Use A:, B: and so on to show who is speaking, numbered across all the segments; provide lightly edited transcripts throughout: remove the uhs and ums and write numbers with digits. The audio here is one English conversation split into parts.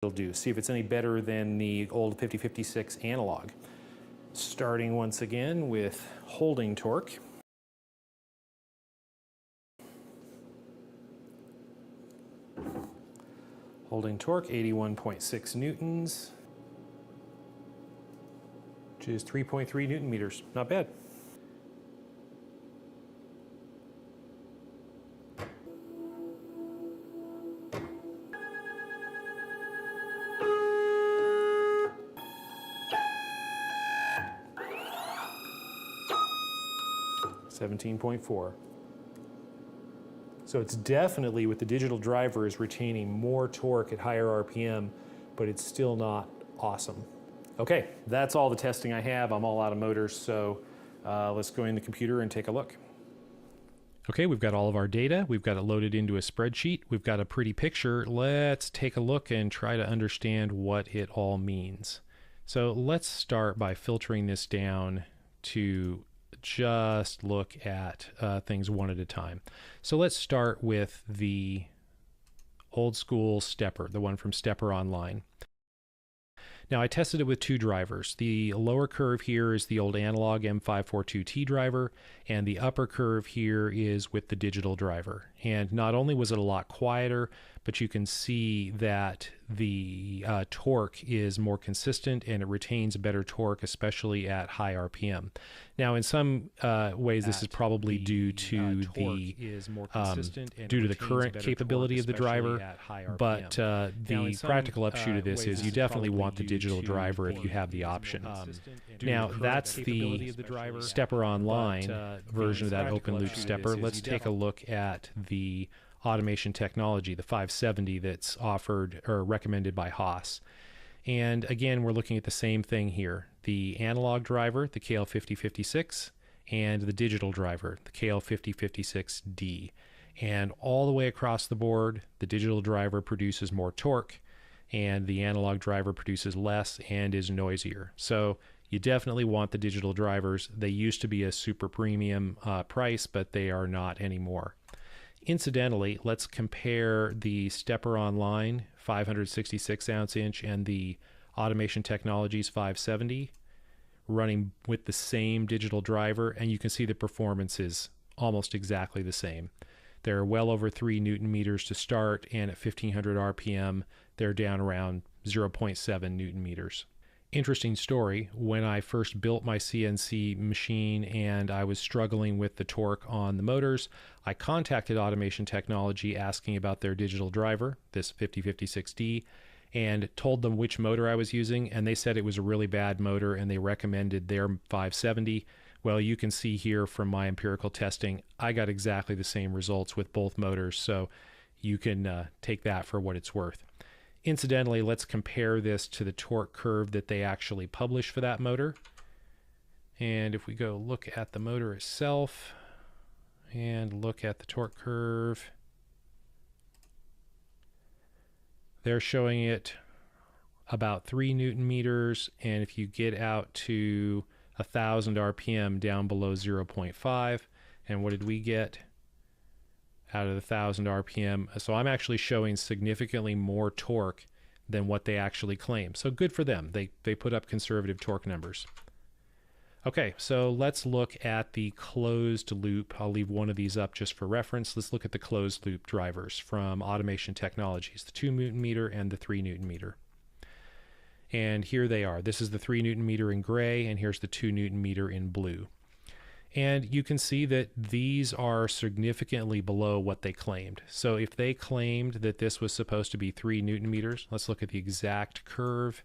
A: do. See if it's any better than the old 5056 analog. Starting once again with holding torque. Holding torque, 81.6 newtons, which is 3.3 newton meters. Not bad. $17.4. So it's definitely, with the digital driver, is retaining more torque at higher RPM, but it's still not awesome. Okay, that's all the testing I have. I'm all out of motors, so let's go in the computer and take a look. Okay, we've got all of our data. We've got it loaded into a spreadsheet. We've got a pretty picture. Let's take a look and try to understand what it all means. So let's start by filtering this down to just look at things one at a time. So let's start with the old school stepper, the one from Stepper Online. Now I tested it with two drivers. The lower curve here is the old analog M542T driver, and the upper curve here is with the digital driver. And not only was it a lot quieter, but you can see that the torque is more consistent and it retains better torque, especially at high RPM. Now, in some ways, this is probably due to the current capability of the driver, but the practical upshoot of this is you definitely want the digital driver if you have the option. Now, that's the Stepper Online version of that open loop stepper. Let's take a look at the automation technology, the 570 that's offered or recommended by Haas. And again, we're looking at the same thing here. The analog driver, the KL5056, and the digital driver, the KL5056D. And all the way across the board, the digital driver produces more torque, and the analog driver produces less and is noisier. So you definitely want the digital drivers. They used to be a super premium price, but they are not anymore. Incidentally, let's compare the Stepper Online 566 ounce inch and the Automation Technologies 570 running with the same digital driver, and you can see the performance is almost exactly the same. They're well over 3 newton meters to start, and at 1500 RPM, they're down around 0.7 newton meters. Interesting story, when I first built my CNC machine and I was struggling with the torque on the motors, I contacted Automation Technology asking about their digital driver, this 5056D, and told them which motor I was using, and they said it was a really bad motor and they recommended their 570. Well, you can see here from my empirical testing, I got exactly the same results with both motors, so you can take that for what it's worth. Incidentally, let's compare this to the torque curve that they actually publish for that motor. And if we go look at the motor itself and look at the torque curve, they're showing it about 3 newton meters, and if you get out to 1000 RPM, down below 0.5, and what did we get out of the 1000 RPM? So I'm actually showing significantly more torque than what they actually claim. So good for them. They put up conservative torque numbers. Okay, so let's look at the closed loop. I'll leave one of these up just for reference. Let's look at the closed loop drivers from Automation Technologies, the 2 newton meter and the 3 newton meter. And here they are. This is the 3 newton meter in gray, and here's the 2 newton meter in blue. And you can see that these are significantly below what they claimed. So if they claimed that this was supposed to be 3 newton meters, let's look at the exact curve.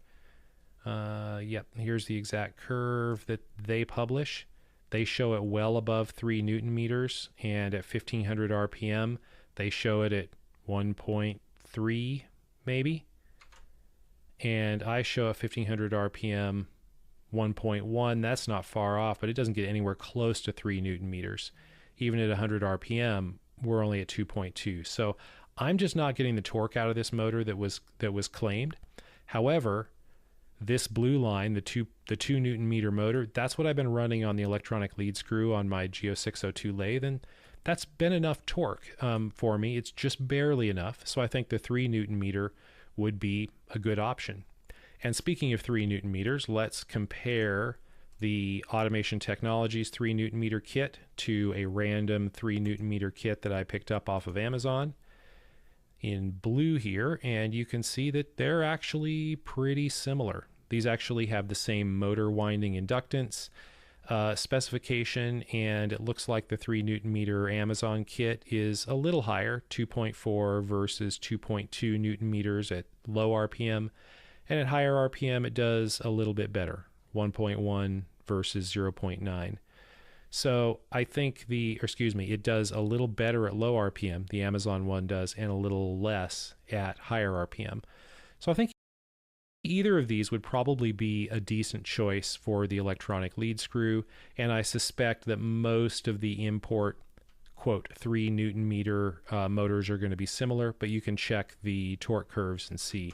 A: Yep, here's the exact curve that they publish. They show it well above 3 newton meters, and at 1500 RPM, they show it at 1.3 maybe. And I show at 1500 RPM 1.1. That's not far off, but it doesn't get anywhere close to 3 newton meters. Even at 100 RPM, we're only at 2.2. So I'm just not getting the torque out of this motor that was claimed. However, this blue line, the 2 newton meter motor, that's what I've been running on the electronic lead screw on my Geo 602 lathe, and that's been enough torque for me. It's just barely enough. So I think the 3 newton meter would be a good option. And speaking of 3 Newton meters, let's compare the Automation Technologies 3 Newton meter kit to a random 3 Newton meter kit that I picked up off of Amazon in blue here, and you can see that they're actually pretty similar. These actually have the same motor winding inductance specification, and it looks like the 3 Newton meter Amazon kit is a little higher, 2.4 versus 2.2 Newton meters at low RPM, and at higher RPM it does a little bit better, 1.1 versus 0.9. So I think it does a little better at low RPM, the Amazon one does, and a little less at higher RPM. So I think either of these would probably be a decent choice for the electronic lead screw, and I suspect that most of the import, quote, 3 Newton meter motors are going to be similar, but you can check the torque curves and see.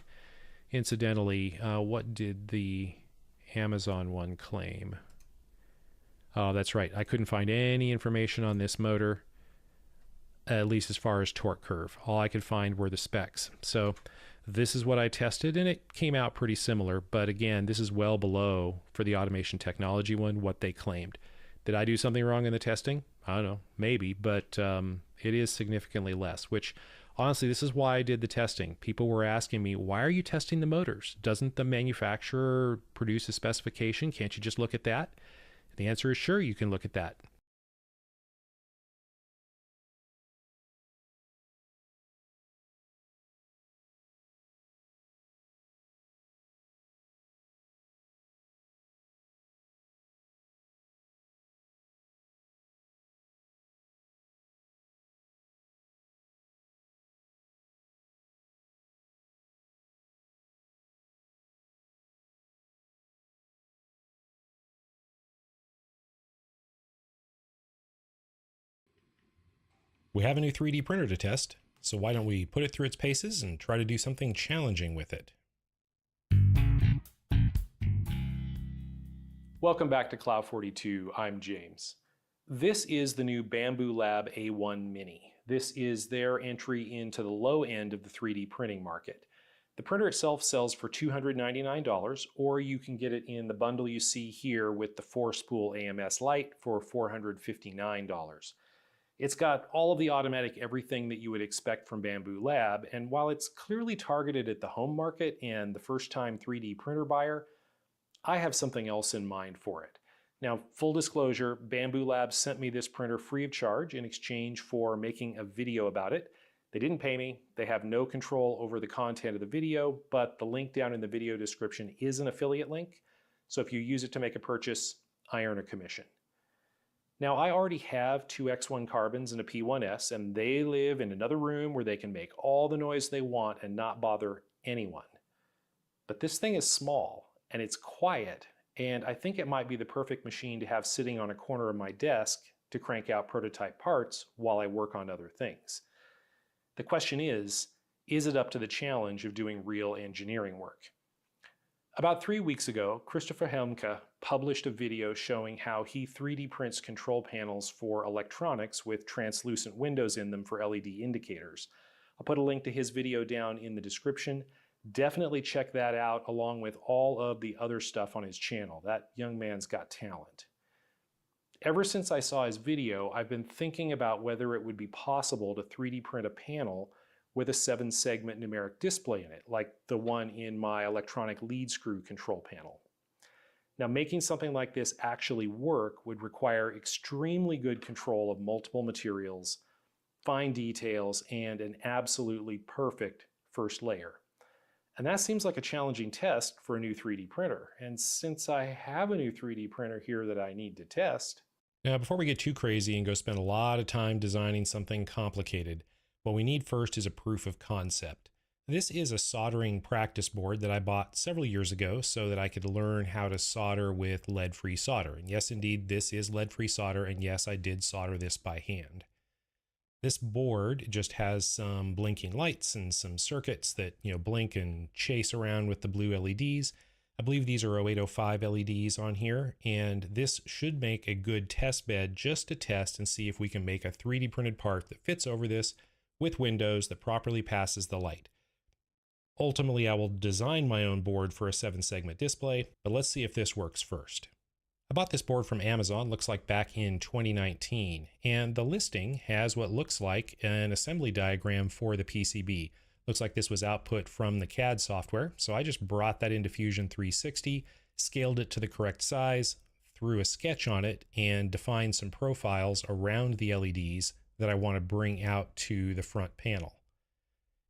A: Incidentally, what did the Amazon one claim? Oh, that's right. I couldn't find any information on this motor, at least as far as torque curve. All I could find were the specs. So this is what I tested, and it came out pretty similar. But again, this is well below, for the Automation Technology one, what they claimed. Did I do something wrong in the testing? I don't know, maybe, but it is significantly less, which honestly, this is why I did the testing. People were asking me, why are you testing the motors? Doesn't the manufacturer produce a specification? Can't you just look at that? The answer is sure, you can look at that.
B: We have a new 3D printer to test, so why don't we put it through its paces and try to do something challenging with it.
A: Welcome back to Cloud 42. I'm James. This is the new Bambu Lab A1 Mini. This is their entry into the low end of the 3D printing market. The printer itself sells for $299, or you can get it in the bundle you see here with the 4-spool AMS Lite for $459. It's got all of the automatic everything that you would expect from Bambu Lab, and while it's clearly targeted at the home market and the first-time 3D printer buyer, I have something else in mind for it. Now, full disclosure, Bambu Lab sent me this printer free of charge in exchange for making a video about it. They didn't pay me, they have no control over the content of the video, but the link down in the video description is an affiliate link, so if you use it to make a purchase, I earn a commission. Now, I already have 2 X1 Carbons and a P1S, and they live in another room where they can make all the noise they want and not bother anyone. But this thing is small, and it's quiet, and I think it might be the perfect machine to have sitting on a corner of my desk to crank out prototype parts while I work on other things. The question is it up to the challenge of doing real engineering work? About 3 weeks ago, Christopher Helmke published a video showing how he 3D prints control panels for electronics with translucent windows in them for LED indicators. I'll put a link to his video down in the description. Definitely check that out along with all of the other stuff on his channel. That young man's got talent. Ever since I saw his video, I've been thinking about whether it would be possible to 3D print a panel with a 7-segment numeric display in it, like the one in my electronic lead screw control panel. Now, making something like this actually work would require extremely good control of multiple materials, fine details, and an absolutely perfect first layer. And that seems like a challenging test for a new 3D printer. And since I have a new 3D printer here that I need to test...
B: Now, before we get too crazy and go spend a lot of time designing something complicated, what we need first is a proof of concept. This is a soldering practice board that I bought several years ago so that I could learn how to solder with lead-free solder. And yes, indeed, this is lead-free solder, and yes, I did solder this by hand. This board just has some blinking lights and some circuits that, blink and chase around with the blue LEDs. I believe these are 0805 LEDs on here, and this should make a good test bed just to test and see if we can make a 3D printed part that fits over this with windows that properly passes the light. Ultimately, I will design my own board for a 7-segment display, but let's see if this works first. I bought this board from Amazon, looks like back in 2019, and the listing has what looks like an assembly diagram for the PCB. Looks like this was output from the CAD software, so I just brought that into Fusion 360, scaled it to the correct size, threw a sketch on it, and defined some profiles around the LEDs that I want to bring out to the front panel.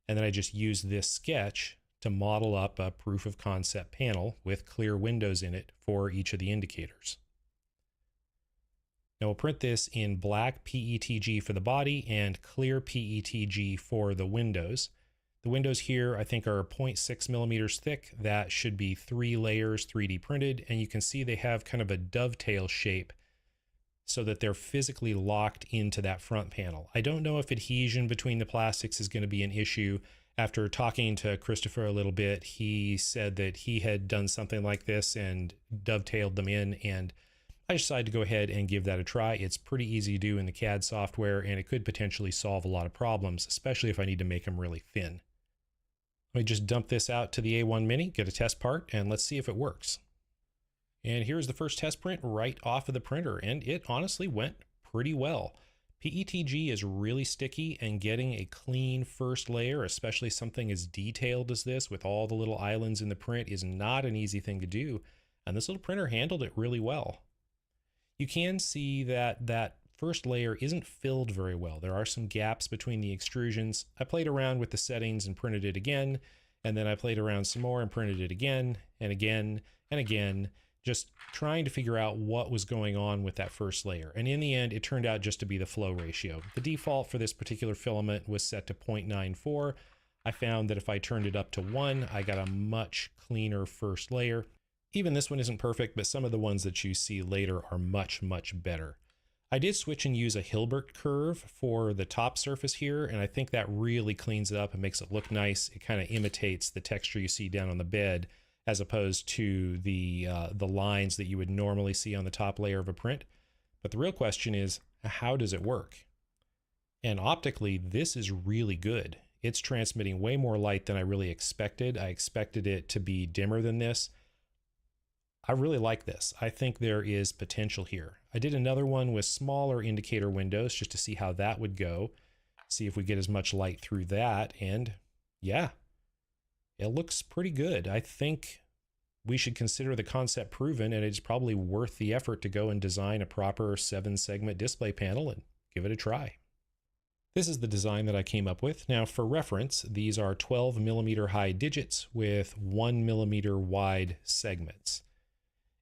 B: And then I just used this sketch to model up a proof of concept panel with clear windows in it for each of the indicators. Now we'll print this in black PETG for the body and clear PETG for the windows. The windows here I think are 0.6 millimeters thick. That should be 3 layers 3D printed, and you can see they have kind of a dovetail shape so that they're physically locked into that front panel. I don't know if adhesion between the plastics is going to be an issue. After talking to Christopher a little bit, he said that he had done something like this and dovetailed them in, and I decided to go ahead and give that a try. It's pretty easy to do in the CAD software, and it could potentially solve a lot of problems, especially if I need to make them really thin. Let me just dump this out to the A1 Mini, get a test part, and let's see if it works. And here's the first test print right off of the printer, and it honestly went pretty well. PETG is really sticky, and getting a clean first layer, especially something as detailed as this with all the little islands in the print, is not an easy thing to do, and this little printer handled it really well. You can see that that first layer isn't filled very well. There are some gaps between the extrusions. I played around with the settings and printed it again, and then I played around some more and printed it again and again and again, just trying to figure out what was going on with that first layer. And in the end, it turned out just to be the flow ratio. The default for this particular filament was set to 0.94. I found that if I turned it up to 1, I got a much cleaner first layer. Even this one isn't perfect, but some of the ones that you see later are much, much better. I did switch and use a Hilbert curve for the top surface here, and I think that really cleans it up and makes it look nice. It kind of imitates the texture you see down on the bed, as opposed to the lines that you would normally see on the top layer of a print. But the real question is, how does it work? And optically, this is really good. It's transmitting way more light than I really expected. I expected it to be dimmer than this. I really like this. I think there is potential here. I did another one with smaller indicator windows just to see how that would go, see if we get as much light through that, and yeah, it looks pretty good. I think we should consider the concept proven, and it's probably worth the effort to go and design a proper 7-segment display panel and give it a try. This is the design that I came up with. Now for reference, these are 12 millimeter high digits with 1 millimeter wide segments.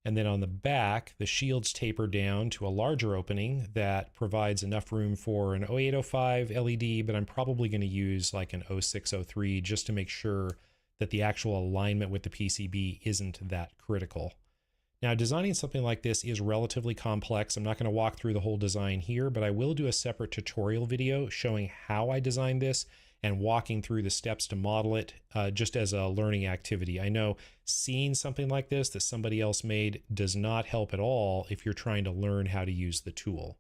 B: And then on the back, the shields taper down to a larger opening that provides enough room for an 0805 LED, but I'm probably going to use like an 0603 just to make sure that the actual alignment with the PCB isn't that critical. Now, designing something like this is relatively complex. I'm not going to walk through the whole design here, but I will do a separate tutorial video showing how I designed this and walking through the steps to model it just as a learning activity. I know seeing something like this that somebody else made does not help at all if you're trying to learn how to use the tool.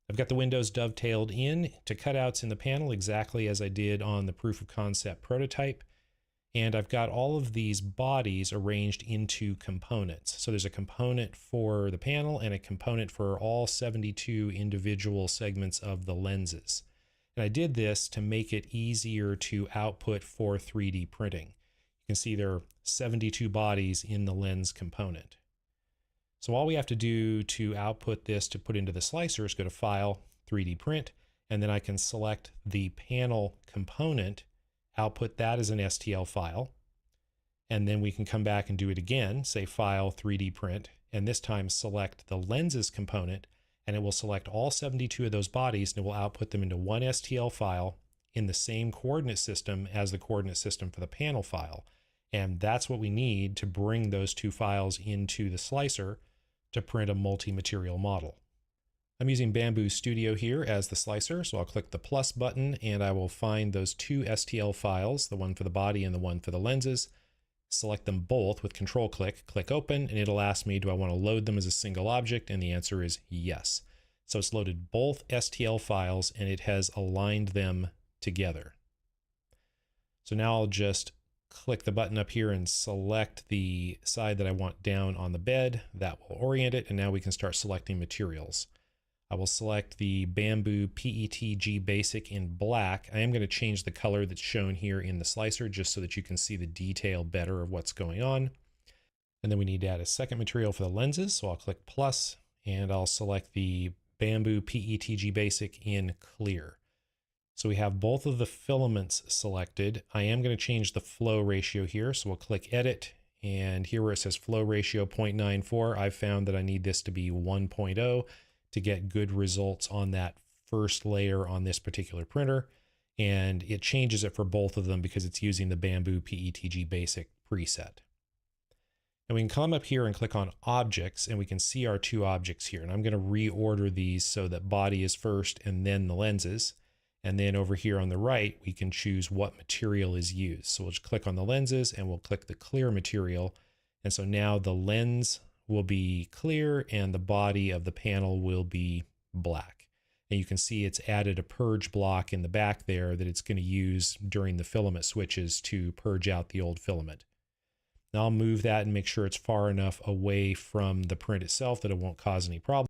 B: I've got the windows dovetailed in to cutouts in the panel exactly as I did on the proof of concept prototype. And I've got all of these bodies arranged into components. So there's a component for the panel and a component for all 72 individual segments of the lenses. And I did this to make it easier to output for 3D printing. You can see there are 72 bodies in the lens component. So all we have to do to output this to put into the slicer is go to File, 3D Print, and then I can select the panel component, output that as an STL file, and then we can come back and do it again, say File, 3D Print, and this time select the lenses component, and it will select all 72 of those bodies and it will output them into one STL file in the same coordinate system as the coordinate system for the panel file. And that's what we need to bring those two files into the slicer to print a multi-material model. I'm using Bamboo Studio here as the slicer, so I'll click the plus button and I will find those two STL files, the one for the body and the one for the lenses, select them both with control click, click open, and it'll ask me, do I want to load them as a single object? And the answer is yes. So it's loaded both STL files and it has aligned them together. So now I'll just click the button up here and select the side that I want down on the bed. That will orient it, and now we can start selecting materials. I will select the Bamboo PETG Basic in black. I am going to change the color that's shown here in the slicer just so that you can see the detail better of what's going on. And then we need to add a second material for the lenses, so I'll click plus, and I'll select the Bamboo PETG Basic in clear. So we have both of the filaments selected. I am going to change the flow ratio here, so we'll click edit, and here where it says flow ratio 0.94, I've found that I need this to be 1.0 to get good results on that first layer on this particular printer. And it changes it for both of them because it's using the Bamboo PETG Basic preset. And we can come up here and click on objects, and we can see our two objects here. And I'm going to reorder these so that body is first and then the lenses. And then over here on the right, we can choose what material is used. So we'll just click on the lenses and we'll click the clear material. And so now the lens will be clear and the body of the panel will be black. And you can see it's added a purge block in the back there that it's going to use during the filament switches to purge out the old filament. Now I'll move that and make sure it's far enough away from the print itself that it won't cause any problems.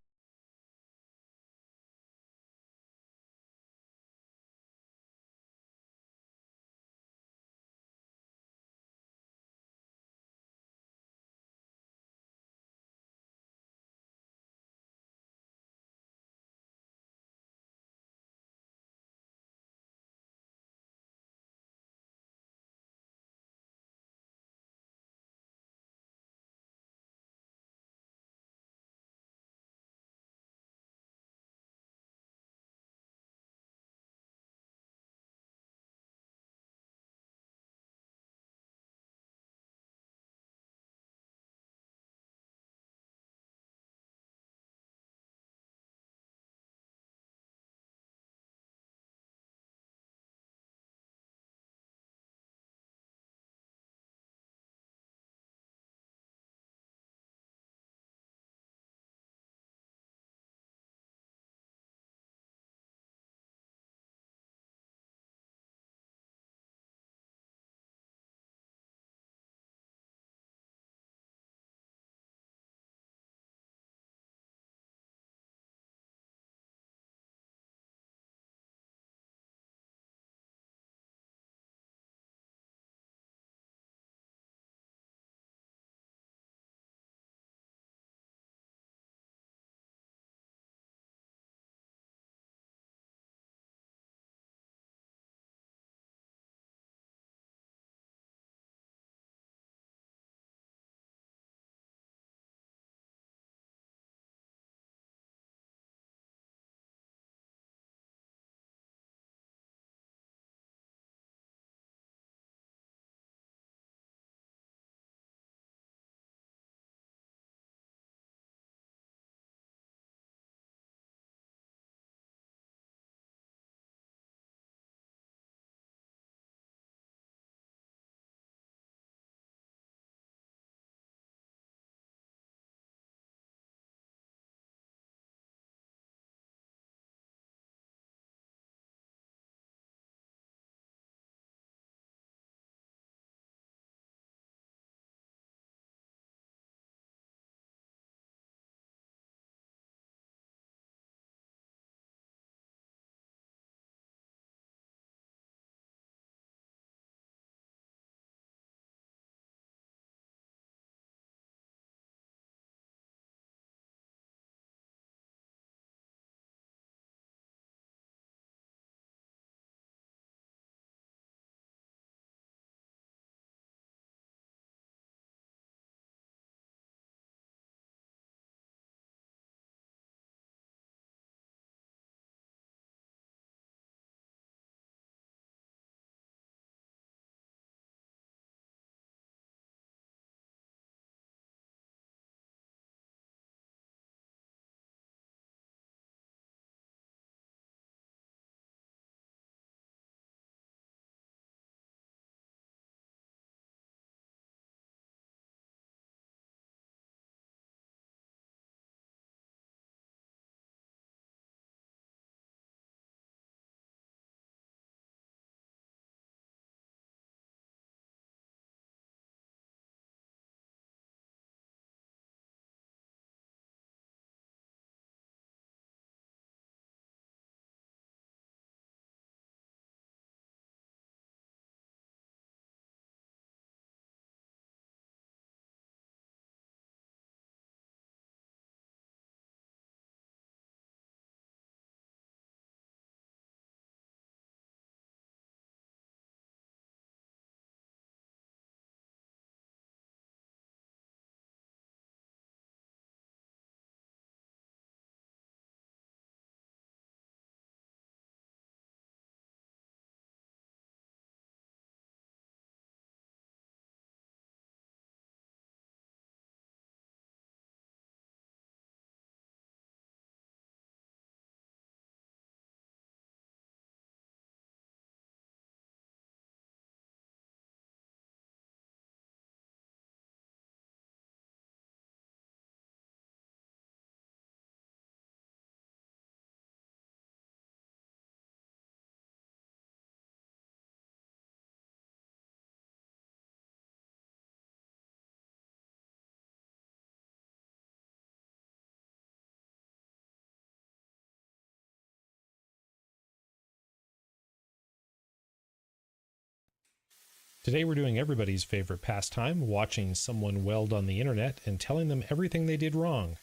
B: Today we're doing everybody's favorite pastime, watching someone weld on the internet and telling them everything they did wrong.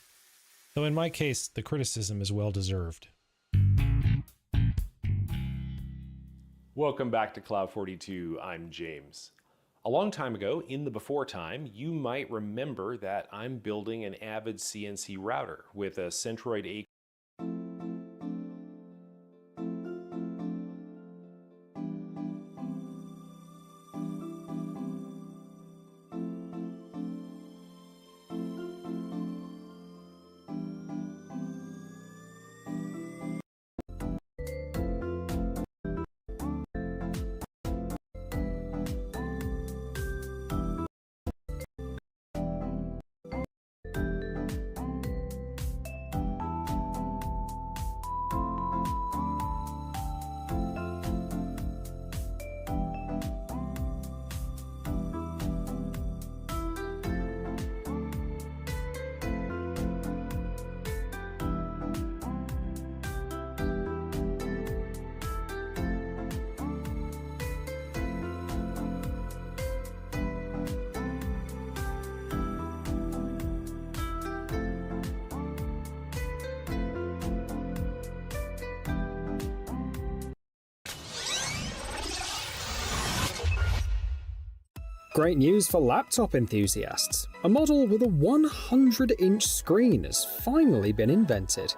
B: Though in my case, the criticism is well deserved.
C: Welcome back to Cloud 42. I'm James. A long time ago, in the before time, you might remember that I'm building an Avid CNC router with a Centroid A.
D: Great news for laptop enthusiasts. A model with a 100-inch screen has finally been invented.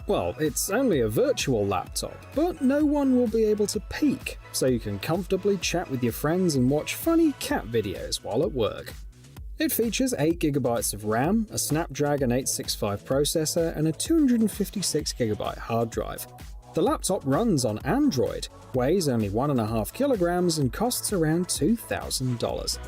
D: Well, it's only a virtual laptop, but no one will be able to peek, so you can comfortably chat with your friends and watch funny cat videos while at work. It features 8GB of RAM, a Snapdragon 865 processor, and a 256GB hard drive. The laptop runs on Android, weighs only 1.5 kilograms, and costs around $2,000.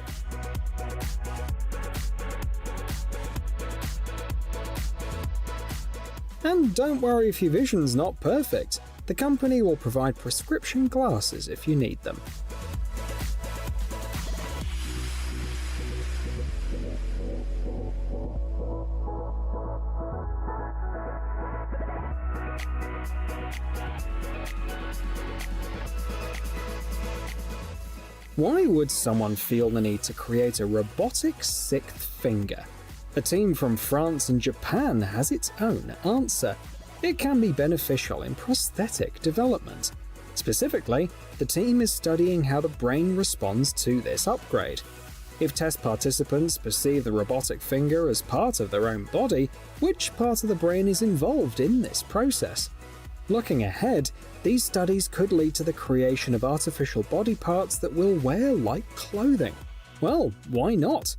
D: And don't worry if your vision's not perfect. The company will provide prescription glasses if you need them. Why would someone feel the need to create a robotic sixth finger? A team from France and Japan has its own answer. It can be beneficial in prosthetic development. Specifically, the team is studying how the brain responds to this upgrade. If test participants perceive the robotic finger as part of their own body, which part of the brain is involved in this process? Looking ahead, these studies could lead to the creation of artificial body parts that we'll wear like clothing. Well, why not?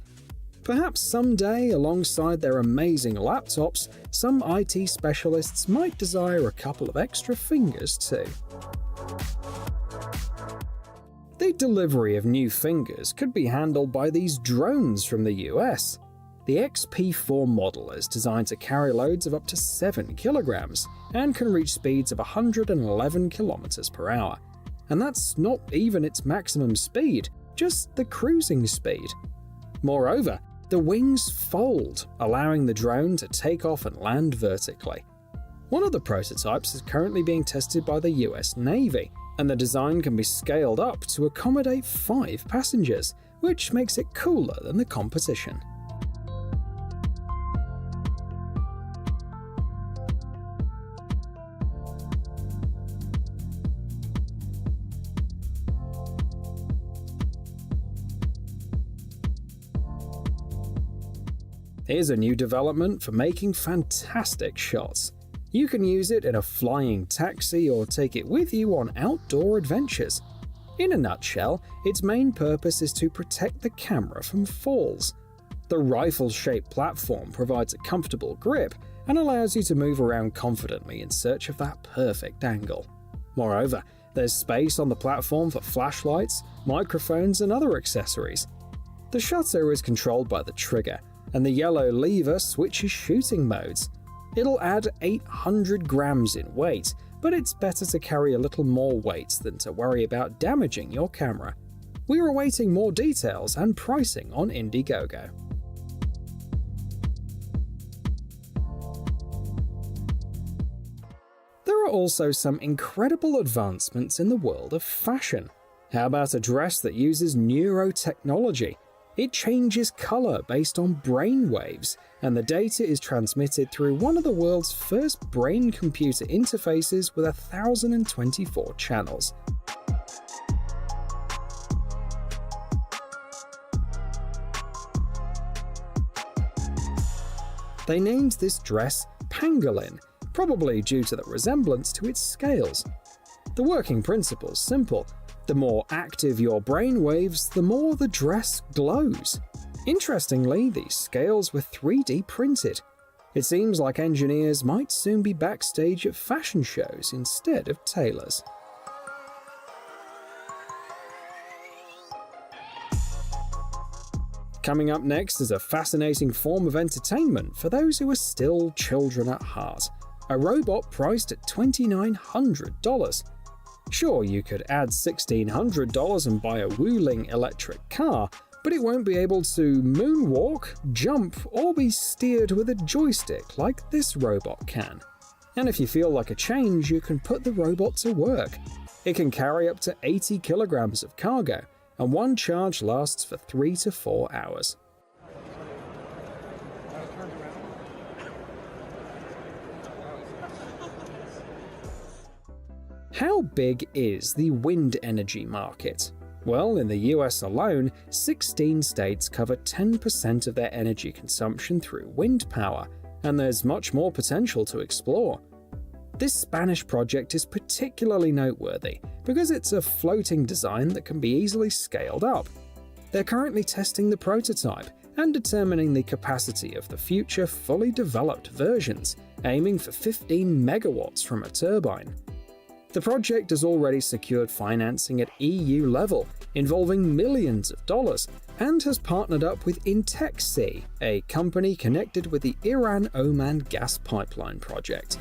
D: Perhaps someday, alongside their amazing laptops, some IT specialists might desire a couple of extra fingers too. The delivery of new fingers could be handled by these drones from the US. The XP4 model is designed to carry loads of up to 7 kilograms and can reach speeds of 111 kilometers per hour. And that's not even its maximum speed, just the cruising speed. Moreover, the wings fold, allowing the drone to take off and land vertically. One of the prototypes is currently being tested by the US Navy, and the design can be scaled up to accommodate 5 passengers, which makes it cooler than the competition. Here's a new development for making fantastic shots. You can use it in a flying taxi or take it with you on outdoor adventures. In a nutshell, its main purpose is to protect the camera from falls. The rifle-shaped platform provides a comfortable grip and allows you to move around confidently in search of that perfect angle. Moreover, there's space on the platform for flashlights, microphones, and other accessories. The shutter is controlled by the trigger, and the yellow lever switches shooting modes. It'll add 800 grams in weight, but it's better to carry a little more weight than to worry about damaging your camera. We're awaiting more details and pricing on Indiegogo. There are also some incredible advancements in the world of fashion. How about a dress that uses neurotechnology? It changes color based on brain waves, and the data is transmitted through one of the world's first brain-computer interfaces with 1,024 channels. They named this dress Pangolin, probably due to the resemblance to its scales. The working principle's simple. The more active your brain waves, the more the dress glows. Interestingly, these scales were 3D printed. It seems like engineers might soon be backstage at fashion shows instead of tailors. Coming up next is a fascinating form of entertainment for those who are still children at heart. A robot priced at $2,900. Sure, you could add $1,600 and buy a Wuling electric car, but it won't be able to moonwalk, jump, or be steered with a joystick like this robot can. And if you feel like a change, you can put the robot to work. It can carry up to 80 kilograms of cargo, and one charge lasts for 3 to 4 hours. How big is the wind energy market? Well, in the US alone, 16 states cover 10% of their energy consumption through wind power, and there's much more potential to explore. This Spanish project is particularly noteworthy because it's a floating design that can be easily scaled up. They're currently testing the prototype and determining the capacity of the future fully developed versions, aiming for 15 megawatts from a turbine. The project has already secured financing at EU level, involving millions of dollars, and has partnered up with Intexi, a company connected with the Iran-Oman gas pipeline project.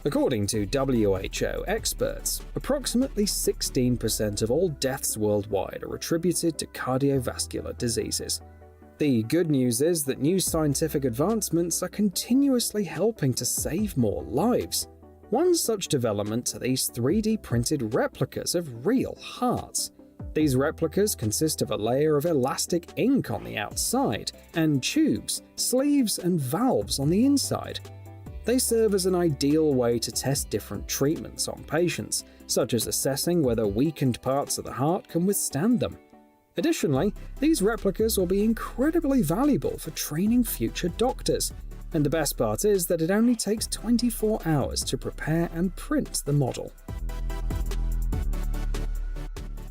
D: According to WHO experts, approximately 16% of all deaths worldwide are attributed to cardiovascular diseases. The good news is that new scientific advancements are continuously helping to save more lives. One such development are these 3D printed replicas of real hearts. These replicas consist of a layer of elastic ink on the outside, and tubes, sleeves, and valves on the inside. They serve as an ideal way to test different treatments on patients, such as assessing whether weakened parts of the heart can withstand them. Additionally, these replicas will be incredibly valuable for training future doctors, and the best part is that it only takes 24 hours to prepare and print the model.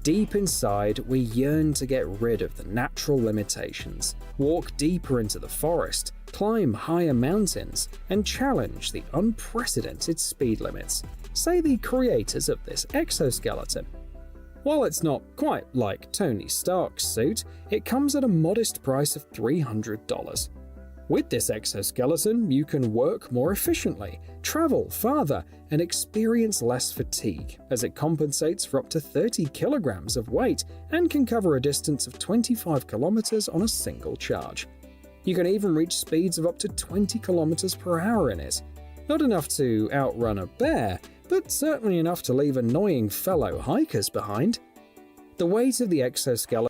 D: Deep inside, we yearn to get rid of the natural limitations, walk deeper into the forest, climb higher mountains, and challenge the unprecedented speed limits, say the creators of this exoskeleton. While it's not quite like Tony Stark's suit, it comes at a modest price of $300. With this exoskeleton, you can work more efficiently, travel farther, and experience less fatigue, as it compensates for up to 30 kilograms of weight and can cover a distance of 25 kilometers on a single charge. You can even reach speeds of up to 20 kilometers per hour in it. Not enough to outrun a bear, but certainly enough to leave annoying fellow hikers behind. The weight of the exoskeleton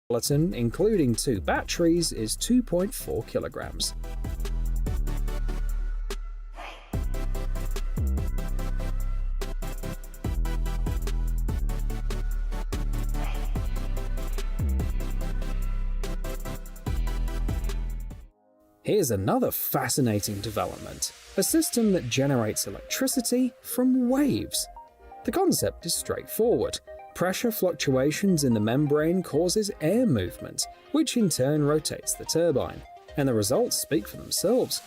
D: skeleton, including 2 batteries, is 2.4 kilograms. Here's another fascinating development, a system that generates electricity from waves. The concept is straightforward. Pressure fluctuations in the membrane causes air movement, which in turn rotates the turbine, and the results speak for themselves.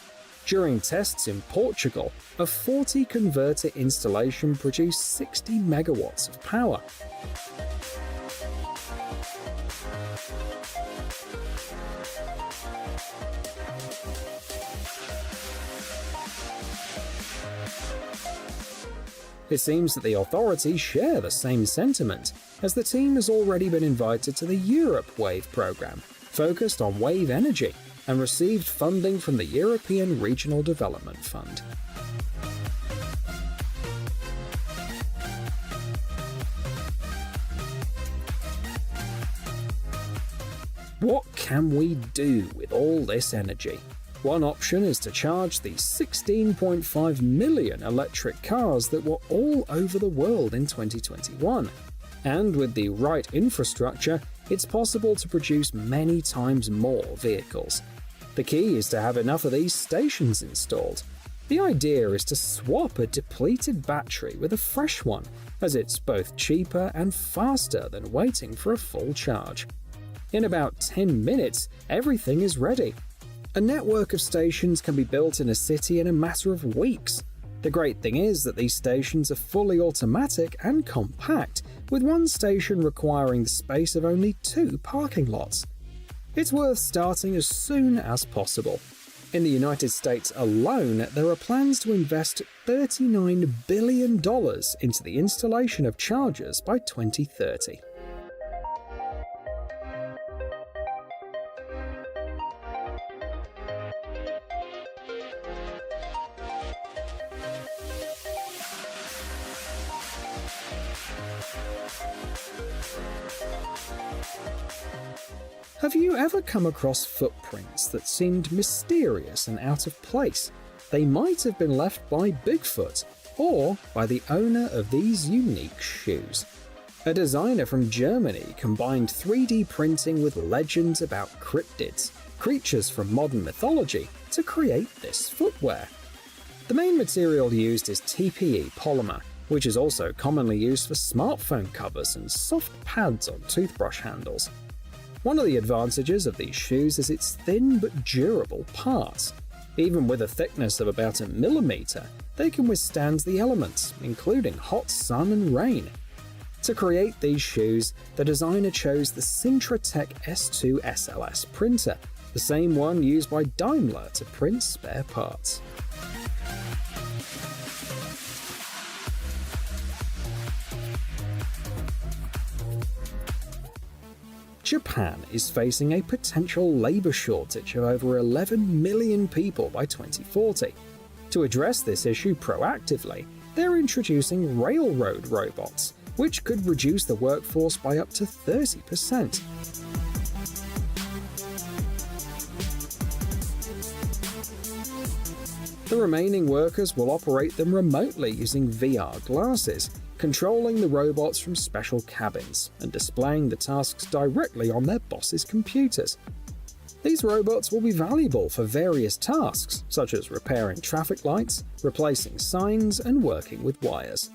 D: During tests in Portugal, a 40 converter installation produced 60 megawatts of power. It seems that the authorities share the same sentiment, as the team has already been invited to the Europe Wave program, focused on wave energy, and received funding from the European Regional Development Fund. What can we do with all this energy? One option is to charge the 16.5 million electric cars that were all over the world in 2021. And with the right infrastructure, it's possible to produce many times more vehicles. The key is to have enough of these stations installed. The idea is to swap a depleted battery with a fresh one, as it's both cheaper and faster than waiting for a full charge. In about 10 minutes, everything is ready. A network of stations can be built in a city in a matter of weeks. The great thing is that these stations are fully automatic and compact, with one station requiring the space of only 2 parking lots. It's worth starting as soon as possible. In the United States alone, there are plans to invest $39 billion into the installation of chargers by 2030. Have you ever come across footprints that seemed mysterious and out of place? They might have been left by Bigfoot, or by the owner of these unique shoes. A designer from Germany combined 3D printing with legends about cryptids, creatures from modern mythology, to create this footwear. The main material used is TPE polymer, which is also commonly used for smartphone covers and soft pads on toothbrush handles. One of the advantages of these shoes is its thin but durable parts. Even with a thickness of about 1 millimeter, they can withstand the elements, including hot sun and rain. To create these shoes, the designer chose the Sintratec S2 SLS printer, the same one used by Daimler to print spare parts. Japan is facing a potential labour shortage of over 11 million people by 2040. To address this issue proactively, they're introducing railroad robots, which could reduce the workforce by up to 30%. The remaining workers will operate them remotely using VR glasses, controlling the robots from special cabins and displaying the tasks directly on their bosses' computers. These robots will be valuable for various tasks, such as repairing traffic lights, replacing signs, and working with wires.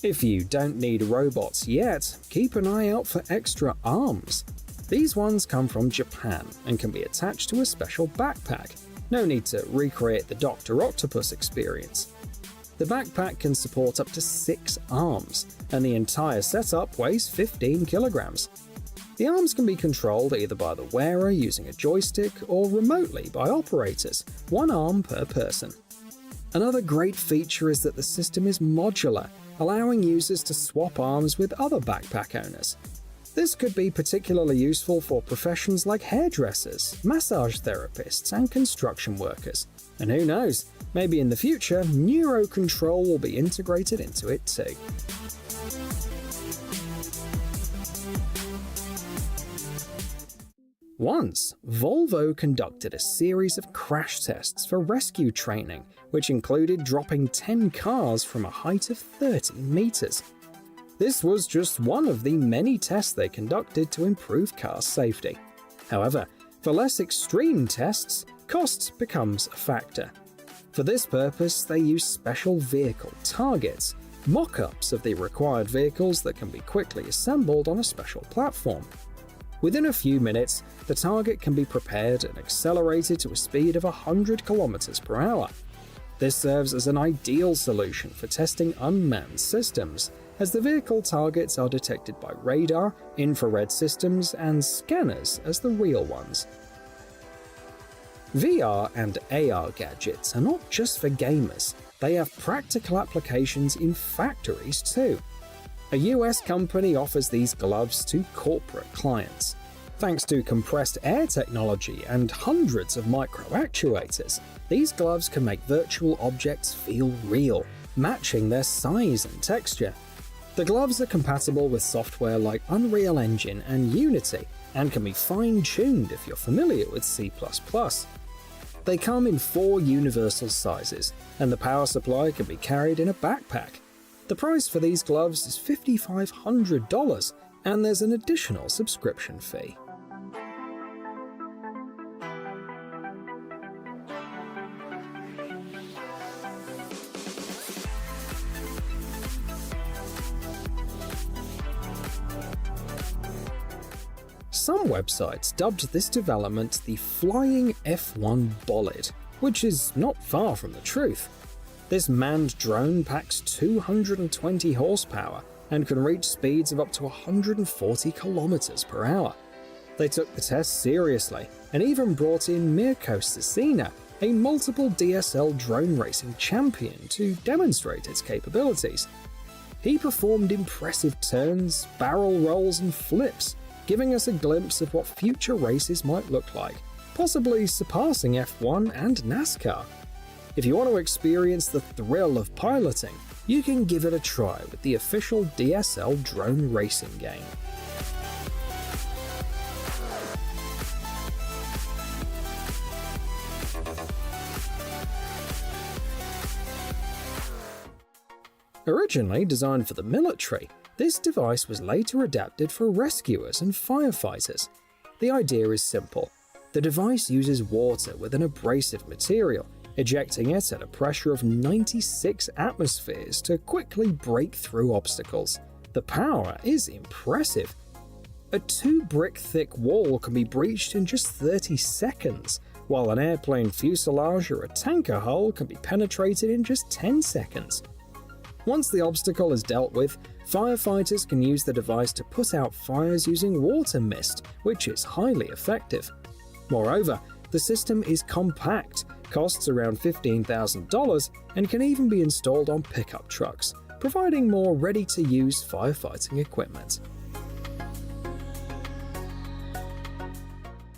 D: If you don't need robots yet, keep an eye out for extra arms. These ones come from Japan and can be attached to a special backpack. No need to recreate the Dr. Octopus experience. The backpack can support up to 6 arms, and the entire setup weighs 15 kilograms. The arms can be controlled either by the wearer using a joystick or remotely by operators, 1 arm per person. Another great feature is that the system is modular. allowing users to swap arms with other backpack owners. This could be particularly useful for professions like hairdressers, massage therapists, and construction workers. And who knows, maybe in the future, neurocontrol will be integrated into it too. Once, Volvo conducted a series of crash tests for rescue training, which included dropping 10 cars from a height of 30 meters. This was just one of the many tests they conducted to improve car safety. However, for less extreme tests, cost becomes a factor. For this purpose, they use special vehicle targets, mock-ups of the required vehicles that can be quickly assembled on a special platform. Within a few minutes, the target can be prepared and accelerated to a speed of 100 km per hour. This serves as an ideal solution for testing unmanned systems, as the vehicle targets are detected by radar, infrared systems, and scanners as the real ones. VR and AR gadgets are not just for gamers, they have practical applications in factories too. A US company offers these gloves to corporate clients. Thanks to compressed air technology and hundreds of micro actuators, these gloves can make virtual objects feel real, matching their size and texture. The gloves are compatible with software like Unreal Engine and Unity, and can be fine-tuned if you're familiar with C++. They come in 4 universal sizes, and the power supply can be carried in a backpack. The price for these gloves is $5,500, and there's an additional subscription fee. Some websites dubbed this development the Flying F1 Bolide, which is not far from the truth. This manned drone packs 220 horsepower and can reach speeds of up to 140 km per hour. They took the test seriously and even brought in Mirko Cecina, a multiple DSL drone racing champion, to demonstrate its capabilities. He performed impressive turns, barrel rolls, and flips, giving us a glimpse of what future races might look like, possibly surpassing F1 and NASCAR. If you want to experience the thrill of piloting, you can give it a try with the official DSL drone racing game. Originally designed for the military, this device was later adapted for rescuers and firefighters. The idea is simple. The device uses water with an abrasive material, ejecting it at a pressure of 96 atmospheres to quickly break through obstacles. The power is impressive. A 2-brick-thick wall can be breached in just 30 seconds, while an airplane fuselage or a tanker hull can be penetrated in just 10 seconds. Once the obstacle is dealt with, firefighters can use the device to put out fires using water mist, which is highly effective. Moreover, the system is compact, costs around $15,000, and can even be installed on pickup trucks, providing more ready-to-use firefighting equipment.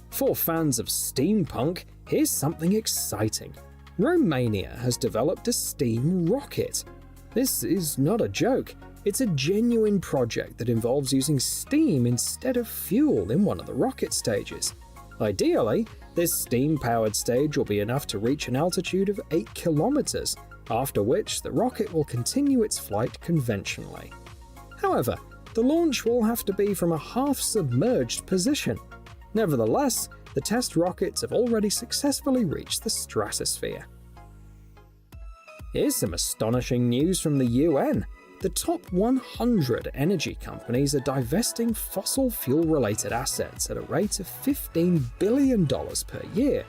D: For fans of steampunk, here's something exciting. Romania has developed a steam rocket. This is not a joke. It's a genuine project that involves using steam instead of fuel in one of the rocket stages. Ideally, this steam-powered stage will be enough to reach an altitude of 8 kilometers, after which the rocket will continue its flight conventionally. However, the launch will have to be from a half-submerged position. Nevertheless, the test rockets have already successfully reached the stratosphere. Here's some astonishing news from the UN. The top 100 energy companies are divesting fossil fuel-related assets at a rate of $15 billion per year.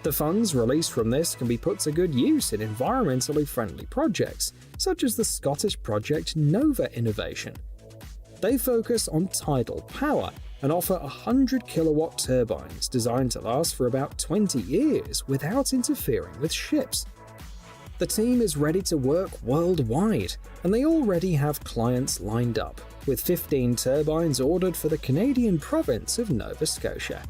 D: The funds released from this can be put to good use in environmentally friendly projects, such as the Scottish project Nova Innovation. They focus on tidal power and offer 100 kilowatt turbines designed to last for about 20 years without interfering with ships. The team is ready to work worldwide, and they already have clients lined up, with 15 turbines ordered for the Canadian province of Nova Scotia.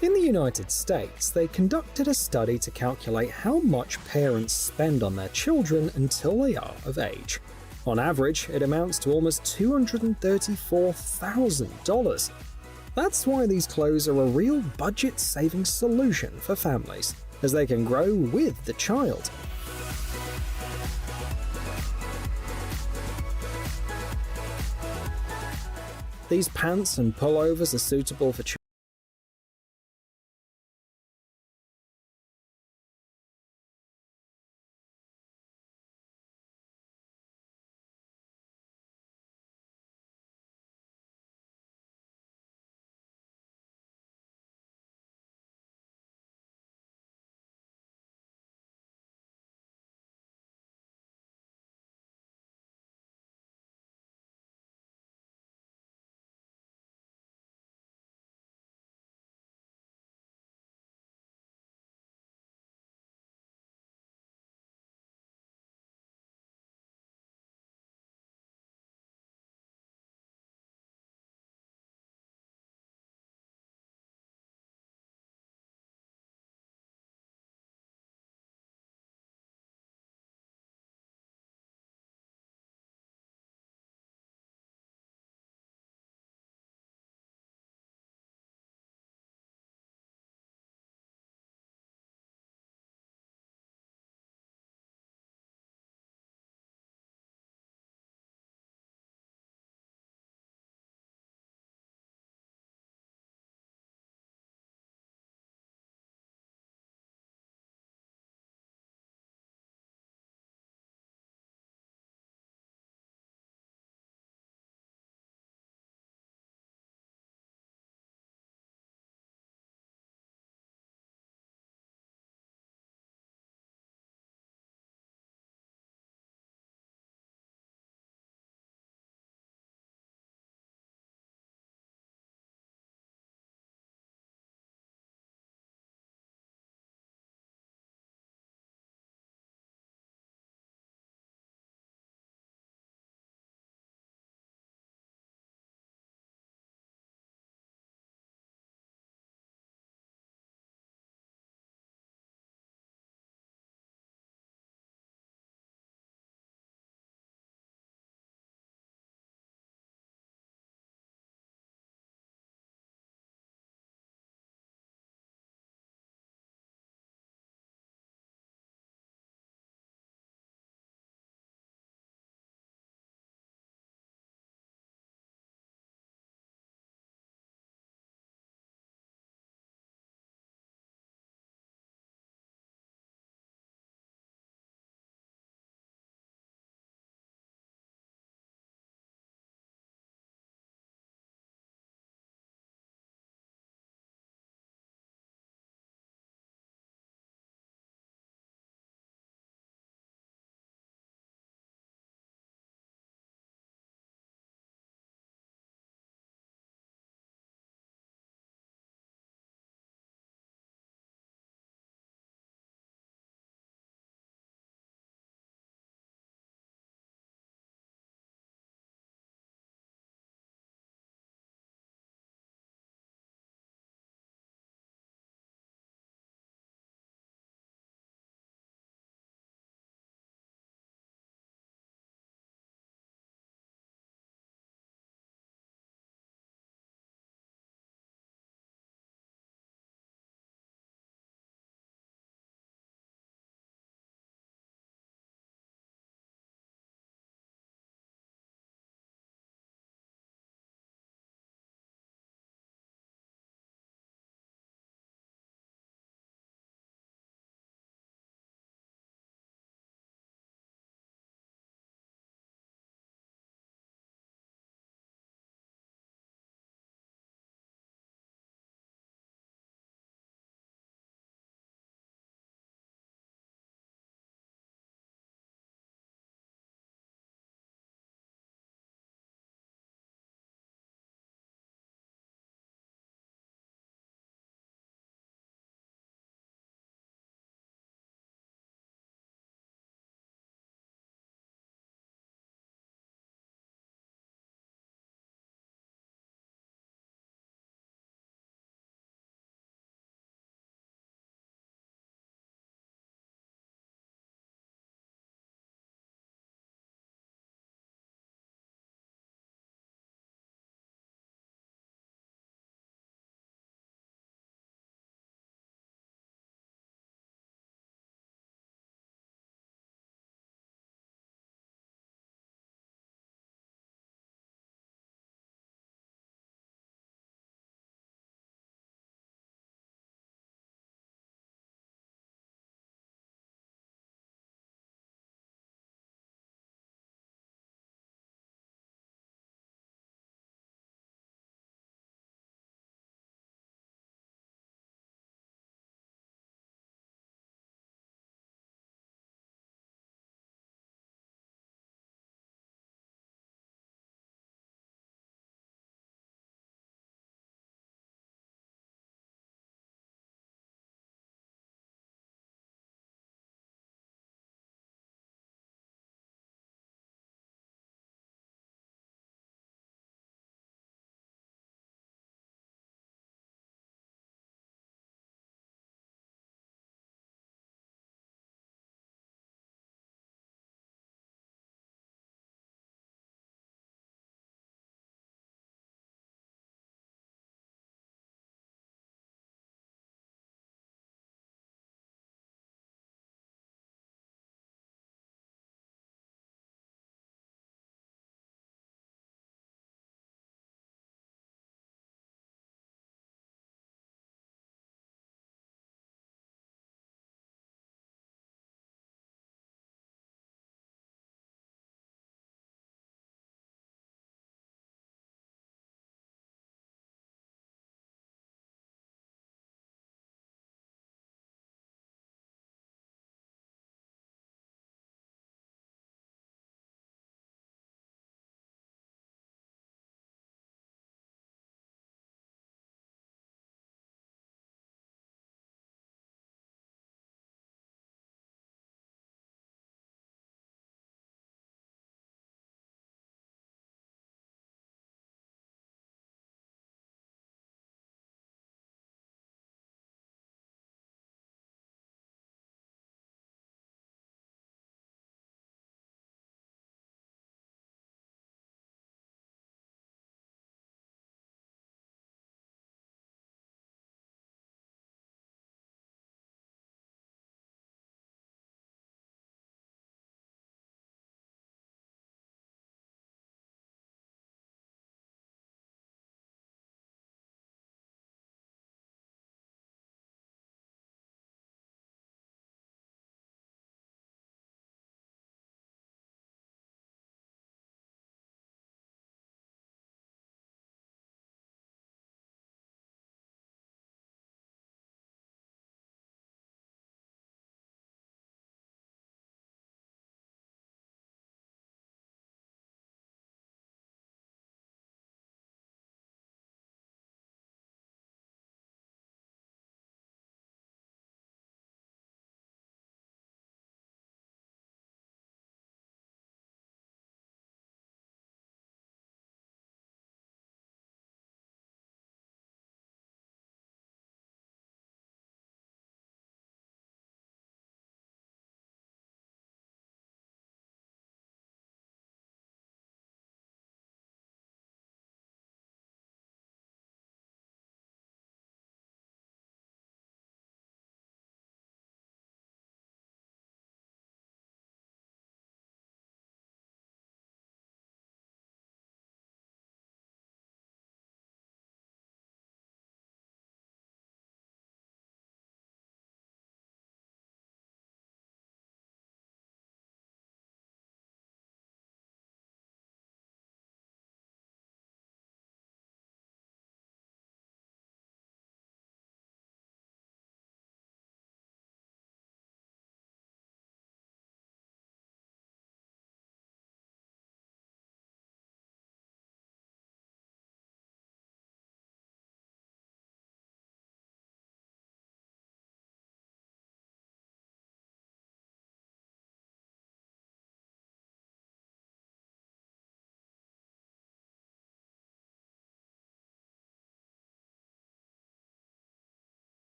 D: In the United States, they conducted a study to calculate how much parents spend on their children until they are of age. On average, it amounts to almost $234,000. That's why these clothes are a real budget-saving solution for families, as they can grow with the child. These pants and pullovers are suitable for children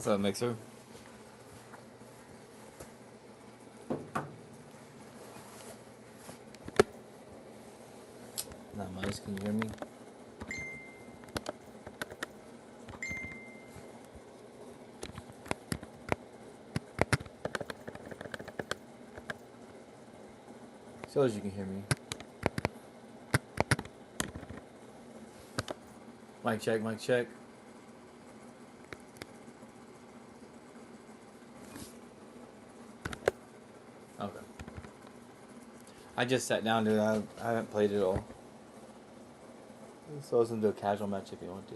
E: What's up, Mixer? Not much. Can you hear me? So as you can hear me. Mic check, mic check. Okay. I just sat down, dude. I haven't played it all. So I was gonna do a casual match if you want to.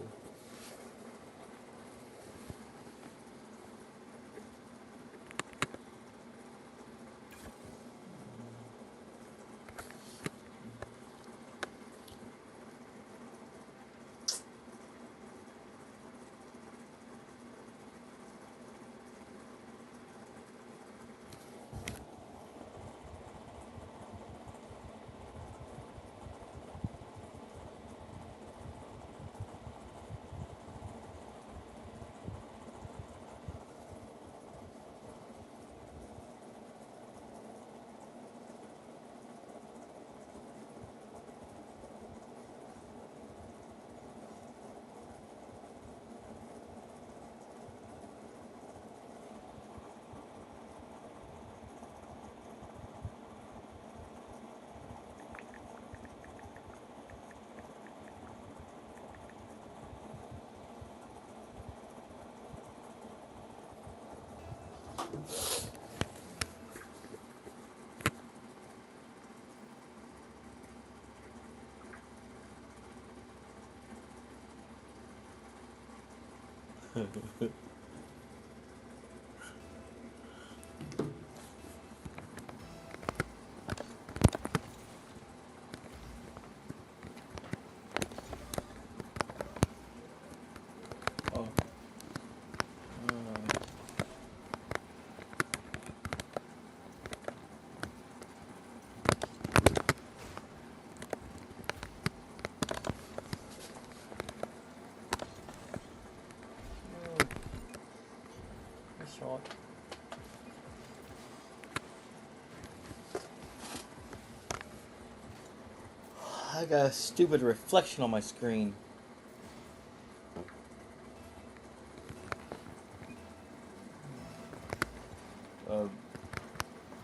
E: Oh. Shot. I got a stupid reflection on my screen.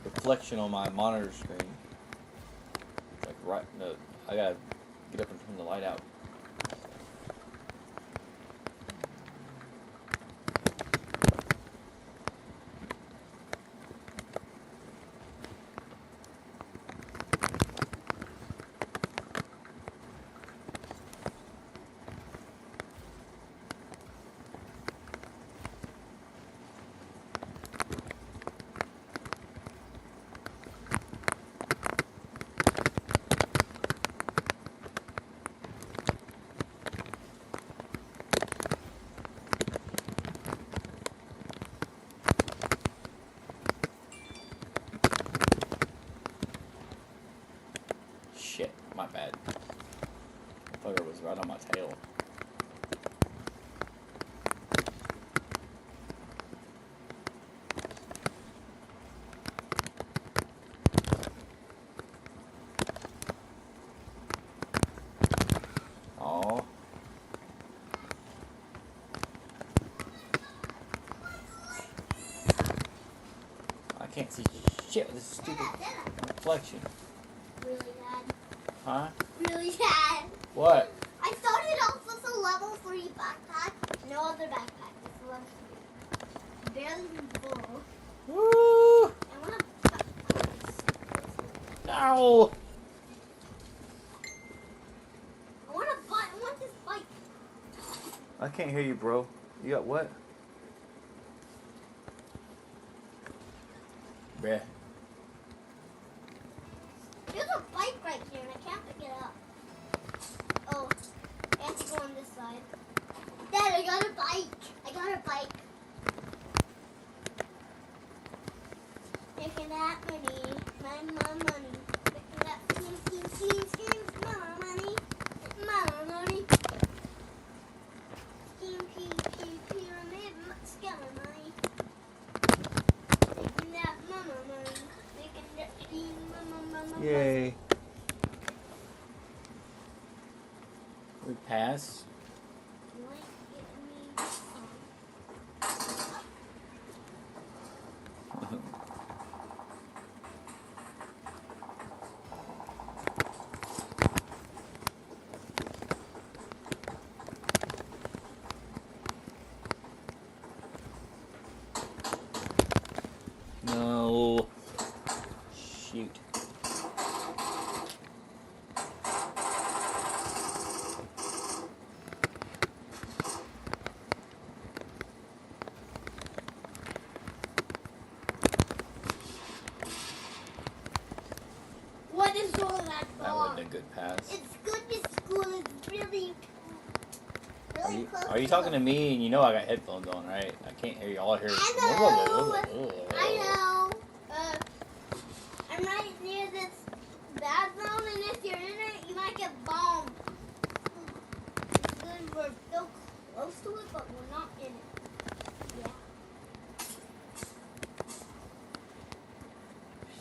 E: Reflection on my monitor screen. Like right, no, I gotta get up and turn the light out. Shit, my bad. I thought it was right on my tail. Aw. I can't see shit with this stupid reflection.
F: Really bad.
E: Huh?
F: Really bad.
E: What?
F: I started off with a level 3 backpack. No other backpack. It's a level 3. Barely even full.
E: Woo!
F: I want to.
E: No!
F: I want this bike.
E: I can't hear you, bro. You got what? Bruh.
F: There's a bike right here and I can't pick it up. Oh, I have to go on this side. Dad, I got a bike. I got a bike. Picking that money. My money. Picking that schemes. My money. My money. Scheme, pyramid, scam,
E: Pass.
F: You might get me some.
E: No. Shoot.
F: What is all that
E: That
F: for?
E: wasn't a good pass.
F: It's good to school. It's really close.
E: Are you talking to me? And you know I got headphones on, right? I can't hear you. All I hear is.
F: I know. I'm right near this bathroom, and if you're in it, you might get bombed. It's good we're so close to it, but we're not in it. Yeah.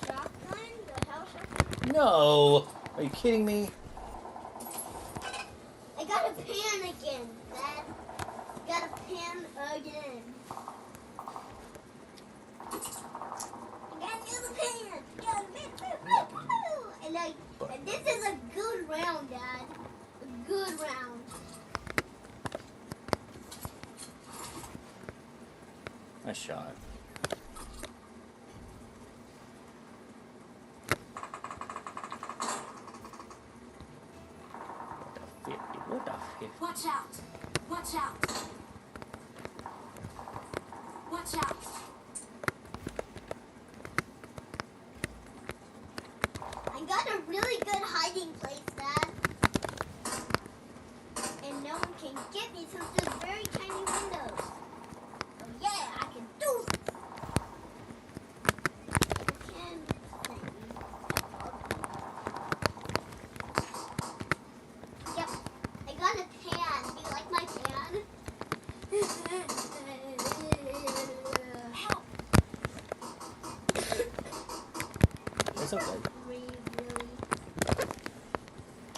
F: Shotgun? The hell shotgun?
E: No. Are you kidding me?
F: I got a pan again, Dad. I got a pan again. I got another pan. And this is a good round, Dad. A good round.
E: Nice shot. What the 50?
G: Watch out! Watch out! Watch out!
F: I got a really good hiding place, Dad. And no one can get me since there's very tiny windows. So yeah, I can do this. Yep, I got a pan. Do you like my pan? Help!
E: It's okay.
F: Really?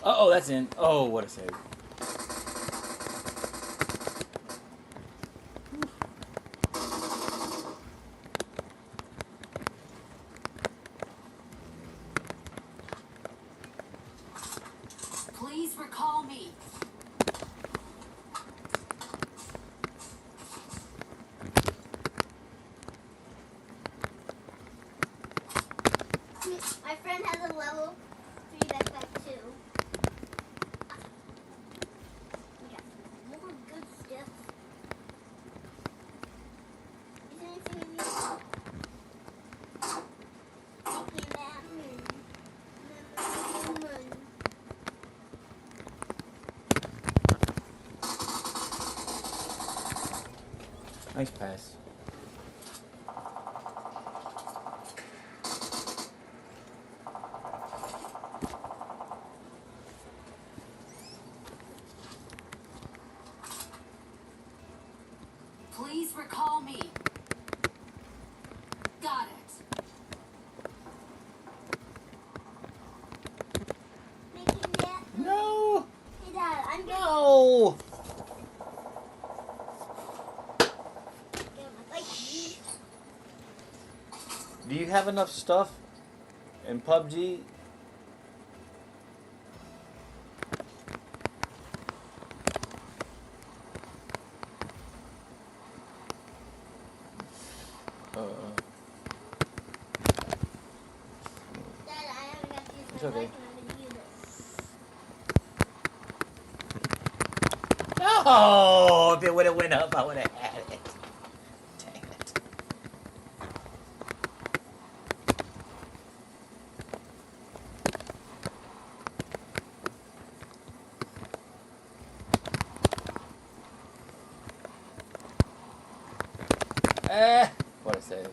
E: Uh-oh, that's in. Oh, what a save.
G: Please recall me.
F: My friend has a level 3 backpack too. We got more good stuff. Is there anything in here? Taking that moon.
E: Nice pass.
G: Please recall me. Got it.
F: Making that moon.
E: No!
F: Hey Dad, I'm gonna
E: No!
F: get my bike.
E: Do you have enough stuff in PUBG?
F: Dad, I haven't got to use
E: It's
F: my
E: okay.
F: bike and I'm gonna use it.
E: No! If it would have went up, I would have had it. Dang it. What a save.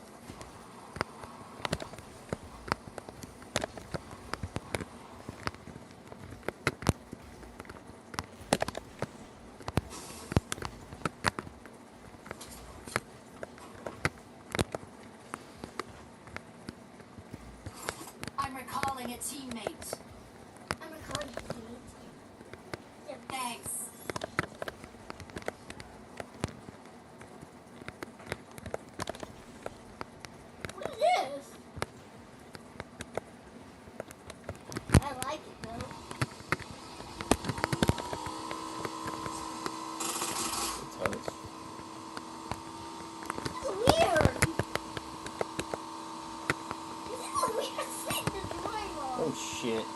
G: I'm recalling a teammate.
F: I'm recording.
G: Thanks.
E: Oh shit.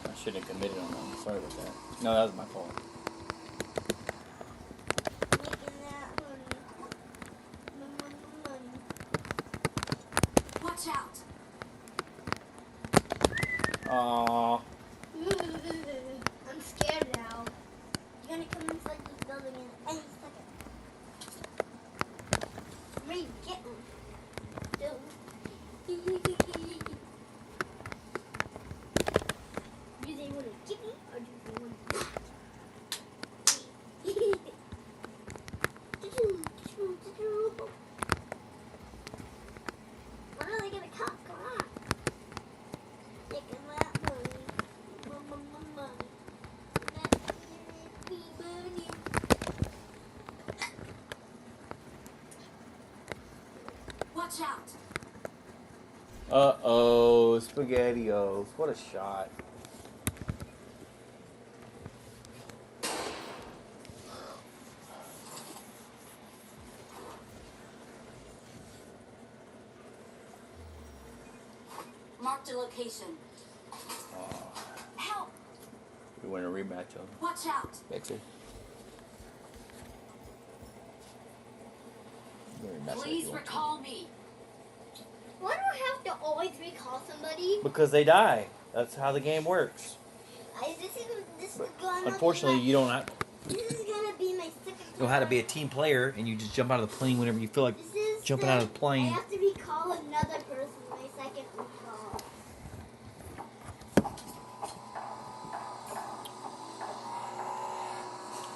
E: I shouldn't have committed on that. Sorry about that. No, that was my fault.
F: Making that money.
G: Watch out.
E: Aww.
F: I'm scared now. You're gonna come inside this building in any second. I'm ready to get one. Do they want to get me or do they want to When are they gonna come? Come on. Making that money. Money. That money.
G: Watch out.
E: Uh-oh, SpaghettiOs. What a shot.
G: Mark the location. Help.
E: We win a rematch of
G: Watch out.
E: Mixer.
G: Please recall me.
F: Why do I have to always recall somebody?
E: Because they die. That's how the game works.
F: This is gonna
E: Unfortunately,
F: be
E: you don't have
F: this is gonna be my second
E: know how to be a team player, and you just jump out of the plane whenever you feel like
F: This is
E: jumping out of the plane.
F: I have to recall another person, my second recall.